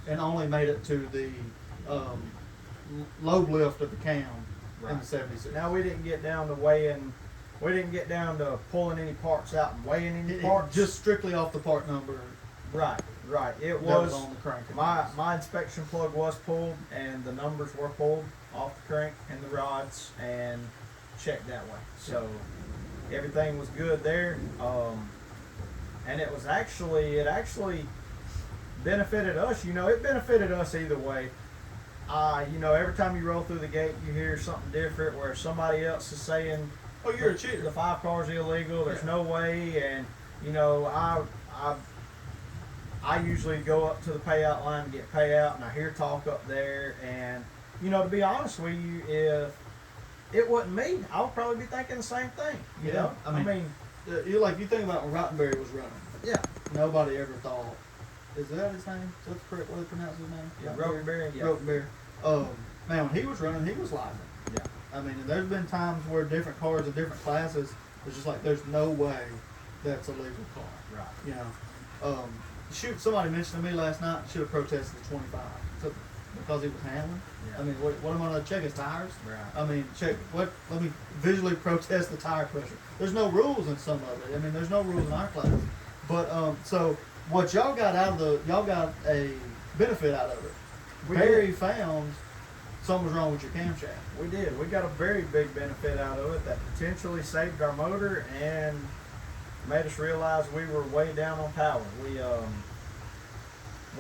and only made it to the load lift of the cam in Right. the 76. Now we didn't get down to weighing. We didn't get down to pulling any parts out and weighing any parts. Just strictly off the part number right. It that was on the crank. my inspection plug was pulled and the numbers were pulled off the crank and the rods and checked that way. So everything was good there. And it actually benefited us. You know, it benefited us either way. You know, every time you roll through the gate, you hear something different where somebody else is saying, Oh, you're a cheater. the 5 car's illegal. There's Yeah. no way. And you know, I usually go up to the payout line to get payout, and I hear talk up there. And you know, to be honest with you, if it wasn't me, I would probably be thinking the same thing. You Yeah, know, I mean, you think about when Rottenberry was running. yeah, Nobody ever thought. Is that his name? Is that the correct way to pronounce his name? yeah, Rottenberry, yeah, Rottenberry. Man, when he was running, he was lively. yeah. I mean, and there's been times where different cars in different classes, it's just like there's no way that's a legal car. Right. You know, shoot, somebody mentioned to me last night, should have protested the 25 so, because he was handling. Yeah. I mean, what am I going to check his tires? Right. I mean, check what? Let me visually protest the tire pressure. There's no rules in some of it. I mean, there's no rules in our class. But so what y'all got y'all got a benefit out of it. Barry found something was wrong with your camshaft. We did. We got a very big benefit out of it that potentially saved our motor and made us realize we were way down on power. We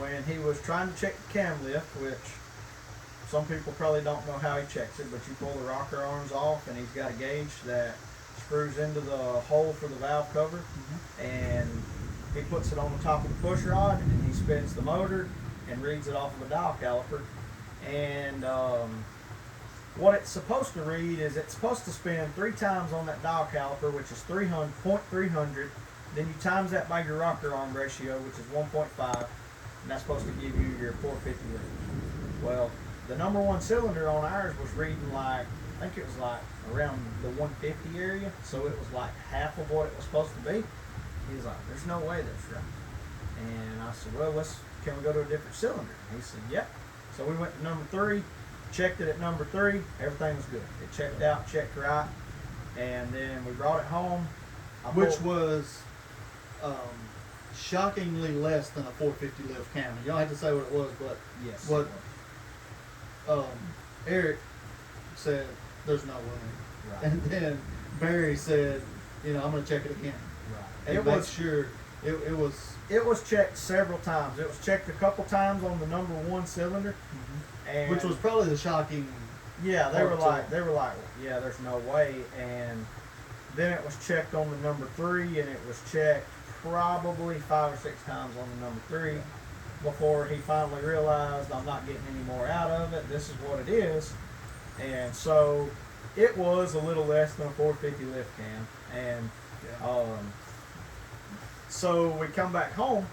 when he was trying to check the cam lift, which some people probably don't know how he checks it, but you pull the rocker arms off and he's got a gauge that screws into the hole for the valve cover, and he puts it on the top of the push rod and he spins the motor and reads it off of a dial caliper. And what it's supposed to read is it's supposed to spin 3 times on that dial caliper, which is 300. Then you times that by your rocker arm ratio, which is 1.5, and that's supposed to give you your 450 reading. Well, the number one cylinder on ours was reading like, I think it was like around the 150 area, so it was like half of what it was supposed to be. He's like, there's no way that's right. And I said, well, can we go to a different cylinder? And he said, yep. So we went to number 3, checked it at number 3, everything was good. It checked out, checked right, and then we brought it home. Which was shockingly less than a 450 lift cam. You don't have to say what it was, but yes, what Eric said, there's no way. right. And then Barry said, I'm going to check it again. Right. And make sure it was checked several times. It was checked a couple times on the number 1 cylinder, and which was probably the shocking. Yeah, they were like, yeah, there's no way. And then it was checked on the number 3, and it was checked probably 5 or 6 times on the number 3 before he finally realized, I'm not getting any more out of it. This is what it is. And so it was a little less than a 450 lift cam. And so we come back home,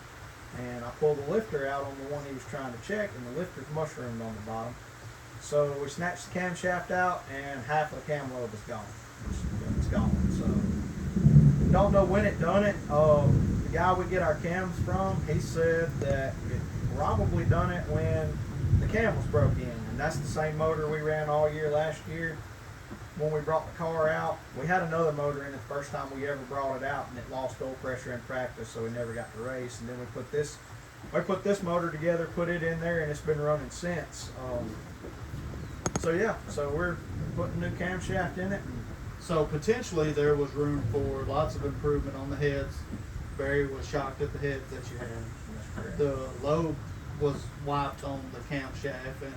and I pull the lifter out on the one he was trying to check, and the lifter's mushroomed on the bottom. So we snatched the camshaft out, and half of the cam lobe is gone. It's gone. So don't know when it done it. The guy we get our cams from, he said that it probably done it when the cam was broke in, and that's the same motor we ran all year last year. When we brought the car out, we had another motor in it the first time we ever brought it out, and it lost oil pressure in practice, so we never got to race. And then we put this motor together, put it in there, and it's been running since. So we're putting new camshaft in it. So potentially there was room for lots of improvement on the heads. Barry was shocked at the heads that you had. The lobe was wiped on the camshaft, and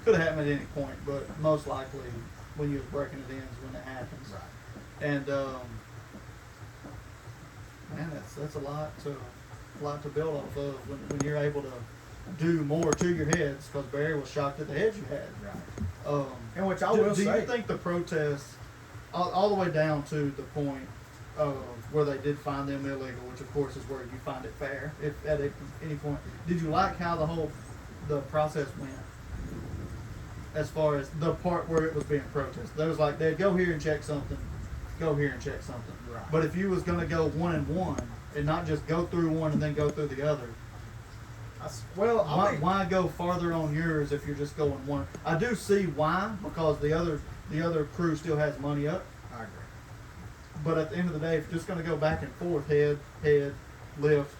could have happened at any point, but most likely when you was breaking it in is when it happens. Right. And man, that's a lot to build off of when you're able to do more to your heads, because Barry was shocked at the heads you had. Right. And which I will say, do you think the protests, all the way down to the point where they did find them illegal, which of course is where you find it fair, if at any point, did you like how the process went? As far as the part where it was being protested, there was like, they'd go here and check something, go here and check something. Right. But if you was going to go 1 and 1 and not just go through one and then go through the other, why go farther on yours if you're just going one? I do see why, because the other crew still has money up. I agree. But at the end of the day, if you're just going to go back and forth, head, lift,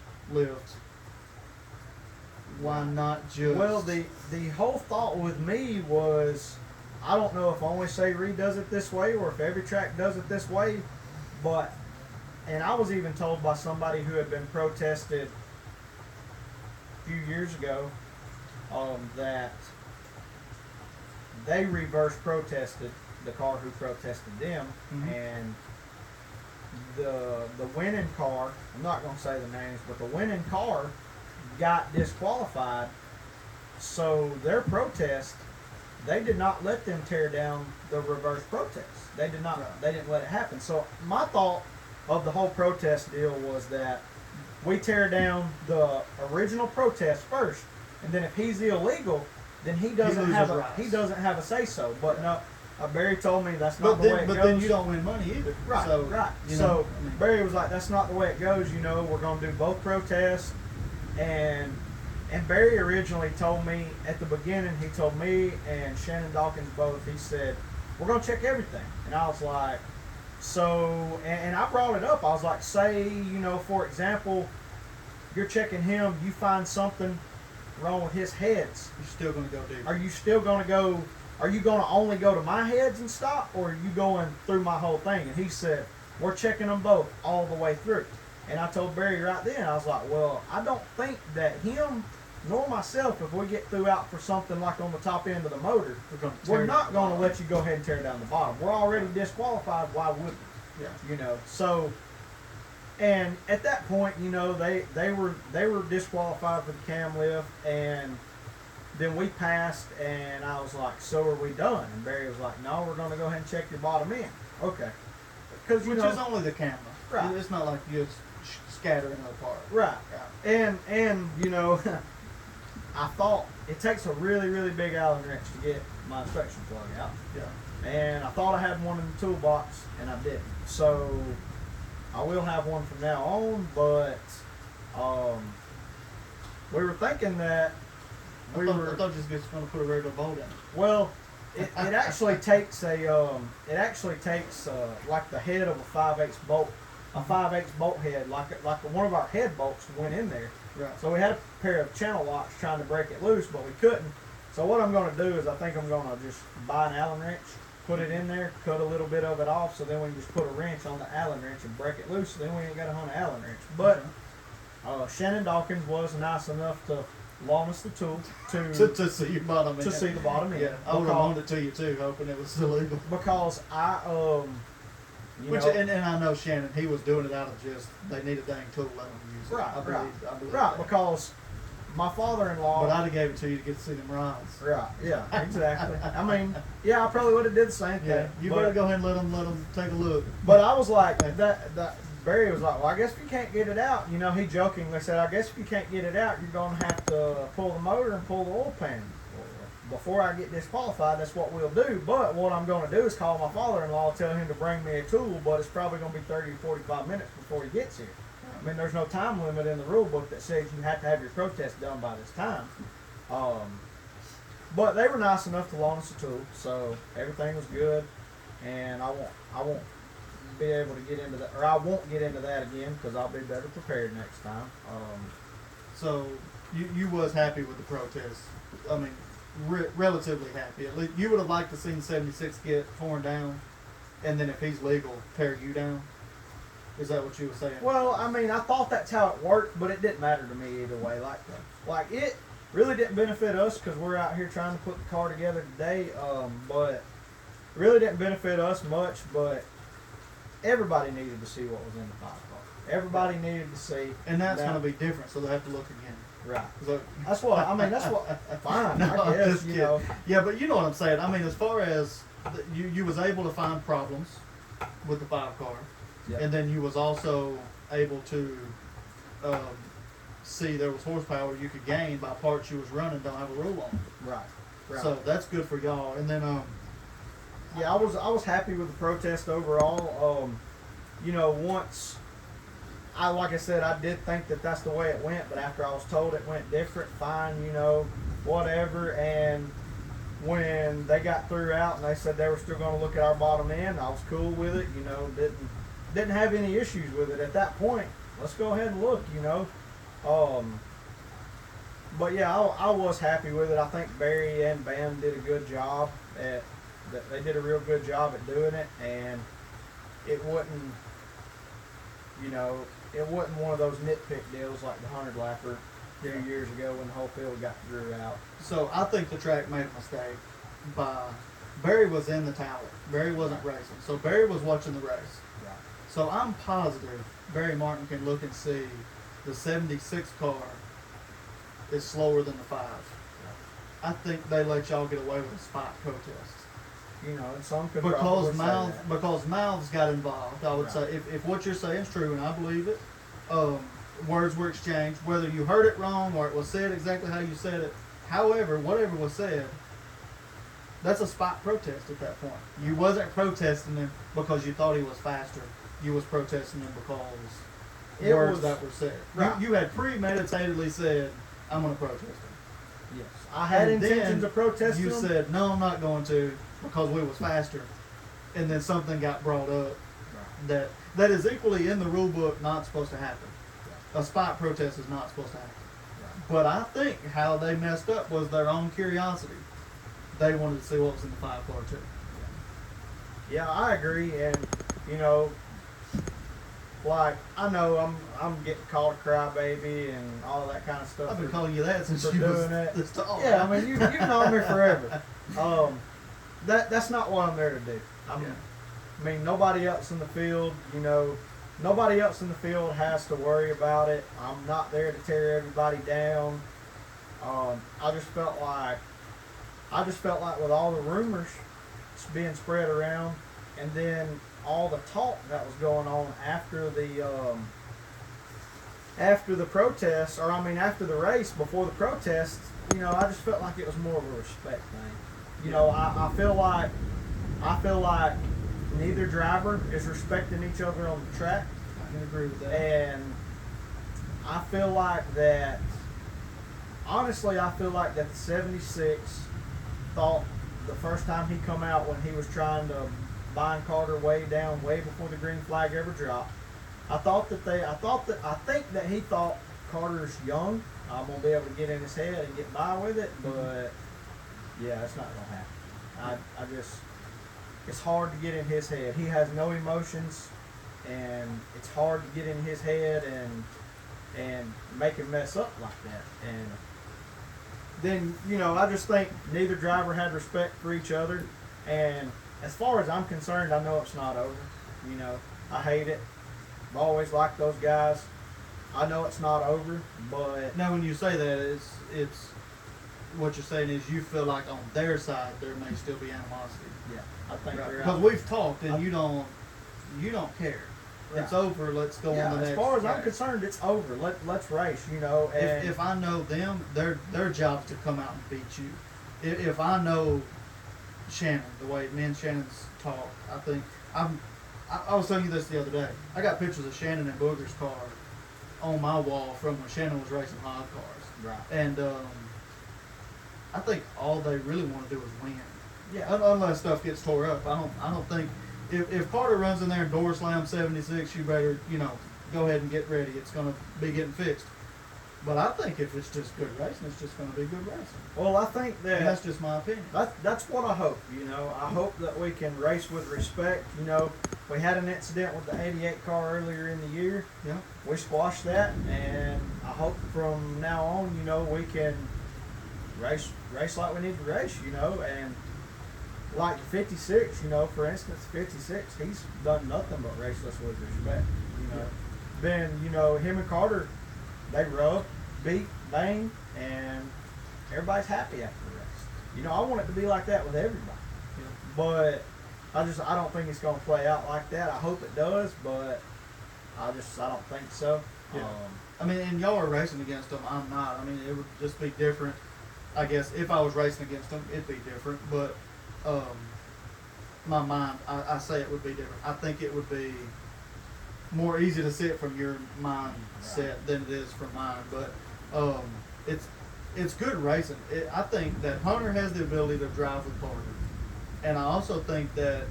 why not just? Well, the whole thought with me was, I don't know if only Sayre does it this way or if every track does it this way, and I was even told by somebody who had been protested a few years ago that they reverse protested the car who protested them, and the winning car, I'm not going to say the names, but the winning car got disqualified. So their protest, they did not let them tear down the reverse protest. They did not. Right. They didn't let it happen. So my thought of the whole protest deal was that we tear down the original protest first, and then if he's illegal, then he doesn't have a say so. But no, Barry told me that's not the way it but goes. then you don't win money either. Right, so, right. You So know, I mean, Barry was like, "That's not the way it goes. You know, we're going to do both protests." And Barry originally told me at the beginning. He told me and Shannon Dawkins both. He said, "We're going to check everything." And I was like, "So," and I brought it up. I was like, "Say, you know, for example, you're checking him. You find something wrong with his heads. you're still going to go deep. Are you still going to go? Are you going to only go to my heads and stop, or are you going through my whole thing?" And he said, "We're checking them both all the way through." And I told Barry right then, I was like, "Well, I don't think that him nor myself, if we get throughout for something like on the top end of the motor, we're not going to let you go ahead and tear down the bottom. We're already disqualified. Why would we?" Yeah. You know, so. And at that point, you know, they were disqualified for the cam lift, and then we passed, and I was like, "So are we done?" And Barry was like, "No, we're going to go ahead and check your bottom end." Okay. Because Which is only the camera. Right. It's not like you're scattering it apart. right. Yeah. And you know, I thought it takes a really, really big Allen wrench to get my inspection plug out. Yeah. And I thought I had one in the toolbox, and I didn't. So I will have one from now on, but we were thinking that I thought you were just going to put a regular bolt in it. well, it actually takes like the head of a 5/8 bolt, a 5/8 bolt head, like one of our head bolts went in there. Right. So we had a pair of channel locks trying to break it loose, but we couldn't. So what I'm going to do is I think I'm going to just buy an Allen wrench, put it in there, cut a little bit of it off, so then we can just put a wrench on the Allen wrench and break it loose. So then we ain't got to hunt an Allen wrench. But Shannon Dawkins was nice enough to loan us the tool to see your bottom end. to see the bottom end. Yeah, I would have loaned it to you too, hoping it was illegal. Because And I know Shannon, he was doing it out of just they need a dang tool, let them use it. Right, I believe right, that. because my father-in-law. But I'd have gave it to you to get to see them rods. Right, yeah, exactly. I mean, yeah, I probably would have did the same thing. Yeah, you better go ahead and let them take a look. But I was like, that Barry was like, "Well, I guess if you can't get it out," you know, he jokingly said, "I guess if you can't get it out, you're going to have to pull the motor and pull the oil pan. Before I get disqualified, that's what we'll do. But what I'm going to do is call my father-in-law, tell him to bring me a tool, but it's probably going to be 30 to 45 minutes before he gets here." I mean, there's no time limit in the rule book that says you have to have your protest done by this time. But they were nice enough to loan us a tool, so everything was good, and I won't be able to get into that, or I won't get into that again because I'll be better prepared next time. So you was happy with the protest? I mean, relatively happy. At least you would have liked to seen 76 get torn down, and then if he's legal, tear you down. Is that what you were saying? Well, I mean, I thought that's how it worked, but it didn't matter to me either way. Like it really didn't benefit us because we're out here trying to put the car together today. But it really didn't benefit us much. But everybody needed to see what was in the 5 car. Everybody needed to see. And that's going to be different, so they have to look again. Right. So, That's what I mean. That's what. Fine. No, I guess just you kidding. know. Yeah, but you know what I'm saying. I mean, as far as you was able to find problems with the 5 car. Yep. And then you was also able to see there was horsepower you could gain by parts you was running don't have a rule on. Right. Right. So that's good for y'all. And then yeah, I was happy with the protest overall. You know, once like I said, I did think that that's the way it went, but after I was told it went different, fine, you know, whatever. And when they got through out and they said they were still going to look at our bottom end, I was cool with it. You know, didn't have any issues with it at that point. Let's go ahead and look, you know. But yeah, I was happy with it. I think Barry and Bam did a good job they did a real good job at doing it, and it wasn't, you know, it wasn't one of those nitpick deals like the 100 lapper a few years ago when the whole field got drew out. so I think the track made a mistake by Barry was in the tower. Barry wasn't racing. So Barry was watching the race. Right. So I'm positive Barry Martin can look and see the 76 car is slower than the 5. I think they let y'all get away with a spot protest. You know, and some could Because probably say that. because mouths got involved. I would Right. say if what you're saying is true, and I believe it, words were exchanged, whether you heard it wrong or it was said exactly how you said it. However, whatever was said, That's a spot protest at that point. You wasn't protesting him because you thought he was faster. You was protesting him because It words was- that were said. Right. You had premeditatedly said, "I'm going to protest him." Yes, I had And intentions then of protesting You him. said, "No, I'm not going to," because we was faster, and then something got brought up that is equally in the rule book not supposed to happen. A spot protest is not supposed to happen. But I think how they messed up was their own curiosity. They wanted to see what was in the 5-car too. Yeah, I agree, and you know, like I know I'm getting called a crybaby and all that kind of stuff. I've been calling you that since for you was doing it. this tall. Yeah, I mean you've known me forever. That's not what I'm there to do. Yeah. I mean nobody else in the field, you know, nobody else in the field has to worry about it. I'm not there to tear everybody down. I just felt like with all the rumors being spread around, and then all the talk that was going on after the protest, or I mean after the race, before the protest, you know, I just felt like it was more of a respect thing. You know, I feel like neither driver is respecting each other on the track, I can agree with that. and I feel like that. Honestly, I feel like that the 76 thought the first time he come out when he was trying to bind Carter way before the green flag ever dropped. I think that he thought Carter's young. I'm gonna be able to get in his head and get by with it, but yeah, it's not gonna happen. I just, it's hard to get in his head. He has no emotions, and it's hard to get in his head and make him mess up like that. And then, you know, I just think neither driver had respect for each other. And as far as I'm concerned, I know it's not over. You know, I hate it. I've always liked those guys. I know it's not over, but Now, when you say that, it's what you're saying is you feel like on their side there may still be animosity. yeah, I think they're Because out. we've talked and you don't care. It's Right. over. Let's go Yeah, on the as next. far as I'm race. concerned, it's over. Let's race. You know, and If I know them, their job's to come out and beat you. If I know Shannon, the way me and Shannon's talk, I think I was telling you this the other day. I got pictures of Shannon and Booger's car on my wall from when Shannon was racing hog cars. right. And I think all they really want to do is win. Yeah. Unless stuff gets tore up. I don't think if Carter runs in there and door slams 76, you better, you know, go ahead and get ready. It's gonna be getting fixed. But I think if it's just good racing, it's just gonna be good racing. Well, I think And that's that just my opinion. that's what I hope. You know, I hope that we can race with respect. You know, we had an incident with the '88 car earlier in the year. Yeah. We squashed that, and I hope from now on, you know, we can race like we need to race. You know, and like 56, you know, for instance, 56, he's done nothing but race us with respect. You know, then you know him and Carter, they rub, beat, bang, and everybody's happy after the race. You know, I want it to be like that with everybody. Yeah. But I don't think it's gonna play out like that. I hope it does, but I don't think so. Yeah. I mean, and y'all are racing against them. I'm not. I mean, it would just be different. I guess if I was racing against them, it'd be different. But my mind, I say it would be different. I think it would be more easy to see it from your mindset than it is from mine. But it's good racing. I think that Hunter has the ability to drive with Carter, and I also think that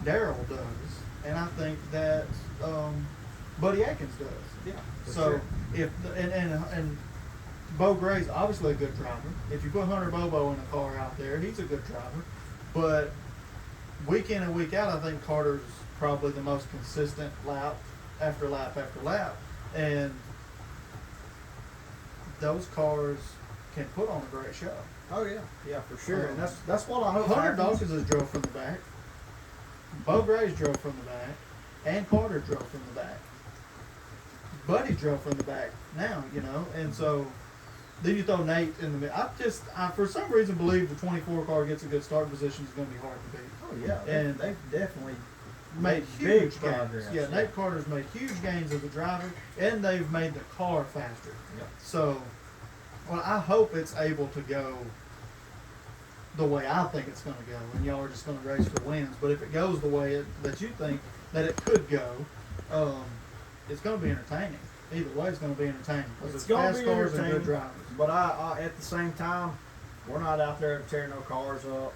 Daryl does, and I think that Buddy Atkins does. Yeah. for So sure. if and Bo Gray's obviously a good driver. If you put Hunter Bobo in a car out there, he's a good driver. But week in and week out, I think Carter's probably the most consistent lap after lap after lap, and those cars can put on a great show. Oh yeah, for sure. And that's what I hope. Hunter happens. Dawkins has drove from the back. Bo Gray's drove from the back, and Carter drove from the back. Buddy drove from the back now, you know, and so then you throw Nate in the middle. I for some reason believe the 24 car gets a good start position is going to be hard to beat. Oh yeah, And they've definitely Made big huge gains. progress. Yeah, Nate Carter's made huge gains as a driver, and they've made the car faster. Yeah. So, well, I hope it's able to go the way I think it's going to go, and y'all are just going to race for wins. But if it goes the way that you think that it could go, it's going to be entertaining. Either way, it's going to be entertaining. It's going to fast be cars and entertaining. good drivers. But I at the same time, we're not out there to tear no cars up.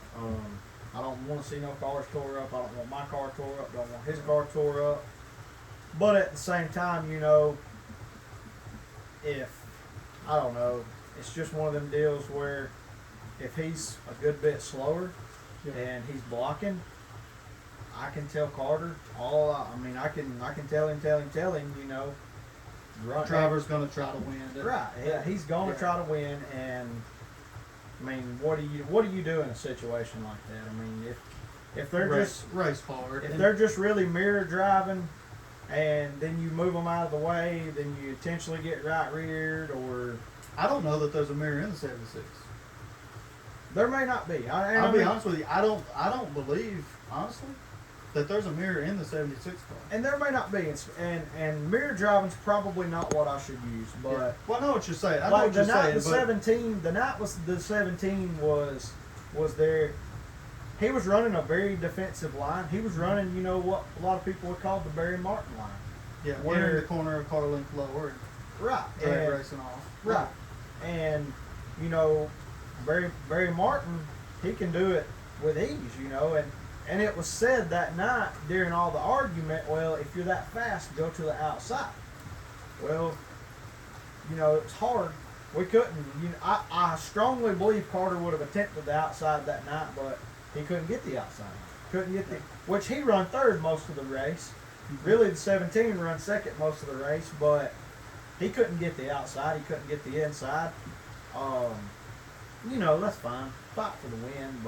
I don't want to see no cars tore up. I don't want my car tore up. Don't want his car tore up. But at the same time, you know, if I don't know, it's just one of them deals where if he's a good bit slower and he's blocking, I can tell Carter I can tell him, you know, The driver's going to try to win. right. Yeah, he's going to try to win, and I mean, what do you do in a situation like that? I mean, if they're just race hard, if they're just really mirror driving, and then you move them out of the way, then you intentionally get right reared, or I don't know that there's a mirror in the 76. there may not be. I'll be honest with you. I don't believe honestly that there's a mirror in the 76 car. And there may not be, and mirror driving's probably not what I should use, but well, I know what you're saying. I know like what the you're night saying. the 17, the night was the 17 was there. He was running a very defensive line. He was running, you know, what a lot of people would call the Barry Martin line. Yeah, one in the corner, a car length lower, and Right. drag And, racing off. right. And, you know, Barry Martin, he can do it with ease, you know, and it was said that night during all the argument, well, if you're that fast, go to the outside. Well, you know, it's hard. We couldn't. You know, I strongly believe Carter would have attempted the outside that night, but he couldn't get the outside. Couldn't get which he run third most of the race. Really, the 17 run second most of the race, but he couldn't get the outside. He couldn't get the inside. You know, that's fine. Fight for the win,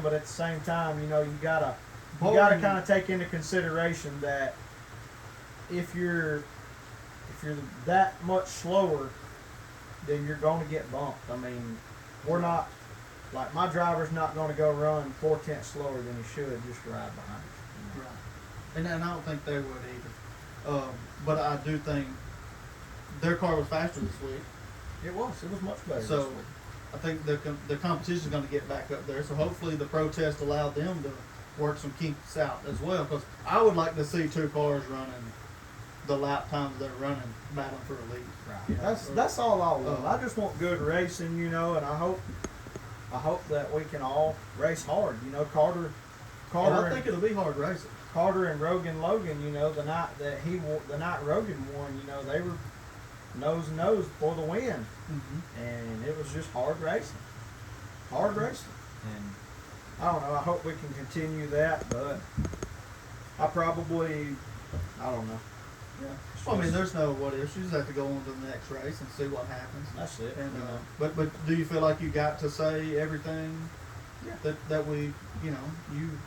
but at the same time, you know, you gotta kind of take into consideration that if you're that much slower, then you're going to get bumped. I mean, we're not like my driver's not going to go run 4/10 slower than he should just to ride behind us. Right. And I don't think they would either. But I do think their car was faster this week. It was much better. So this week. I think the competition is going to get back up there. So hopefully the protest allowed them to work some kinks out as well. Because I would like to see two cars running the lap times they're running, battling for a lead. Right. That's all I want. I just want good racing, you know, and I hope that we can all race hard. You know, Carter. I think it'll be hard racing. Carter and Logan, you know, the night Rogan won, you know, they were nose to nose for the win, and it was just hard racing, and I don't know. I hope we can continue that, but I don't know. Yeah. Well, I mean, there's no what ifs. You just have to go on to the next race and see what happens. That's it. And you know. but do you feel like you got to say everything? Yeah. That we, you know,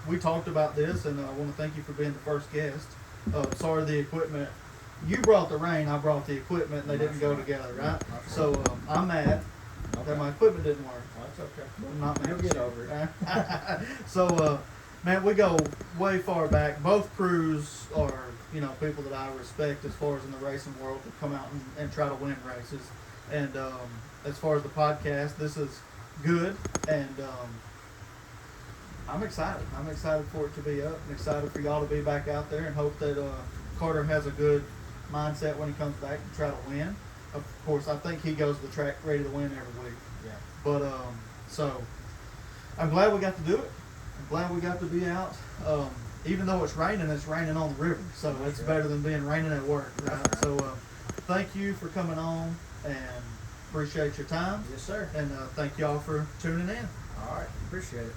we talked about this, and I want to thank you for being the first guest. Sorry, the equipment. You brought the rain, I brought the equipment, and they didn't go together, right? So I'm mad that my equipment didn't work. Well, that's okay. I'm not mad. You'll get over it. So, man, we go way far back. Both crews are, you know, people that I respect as far as in the racing world to come out and try to win races. And as far as the podcast, this is good, and I'm excited. I'm excited for it to be up. I'm excited for y'all to be back out there, and hope that Carter has a good mindset when he comes back to try to win. Of course, I think he goes to the track ready to win every week. Yeah. But so I'm glad we got to do it. I'm glad we got to be out. Even though it's raining on the river, so That's it's right. better than being raining at work, right? That's right. So thank you for coming on, and appreciate your time. Yes, sir. And thank y'all for tuning in. All right. Appreciate it.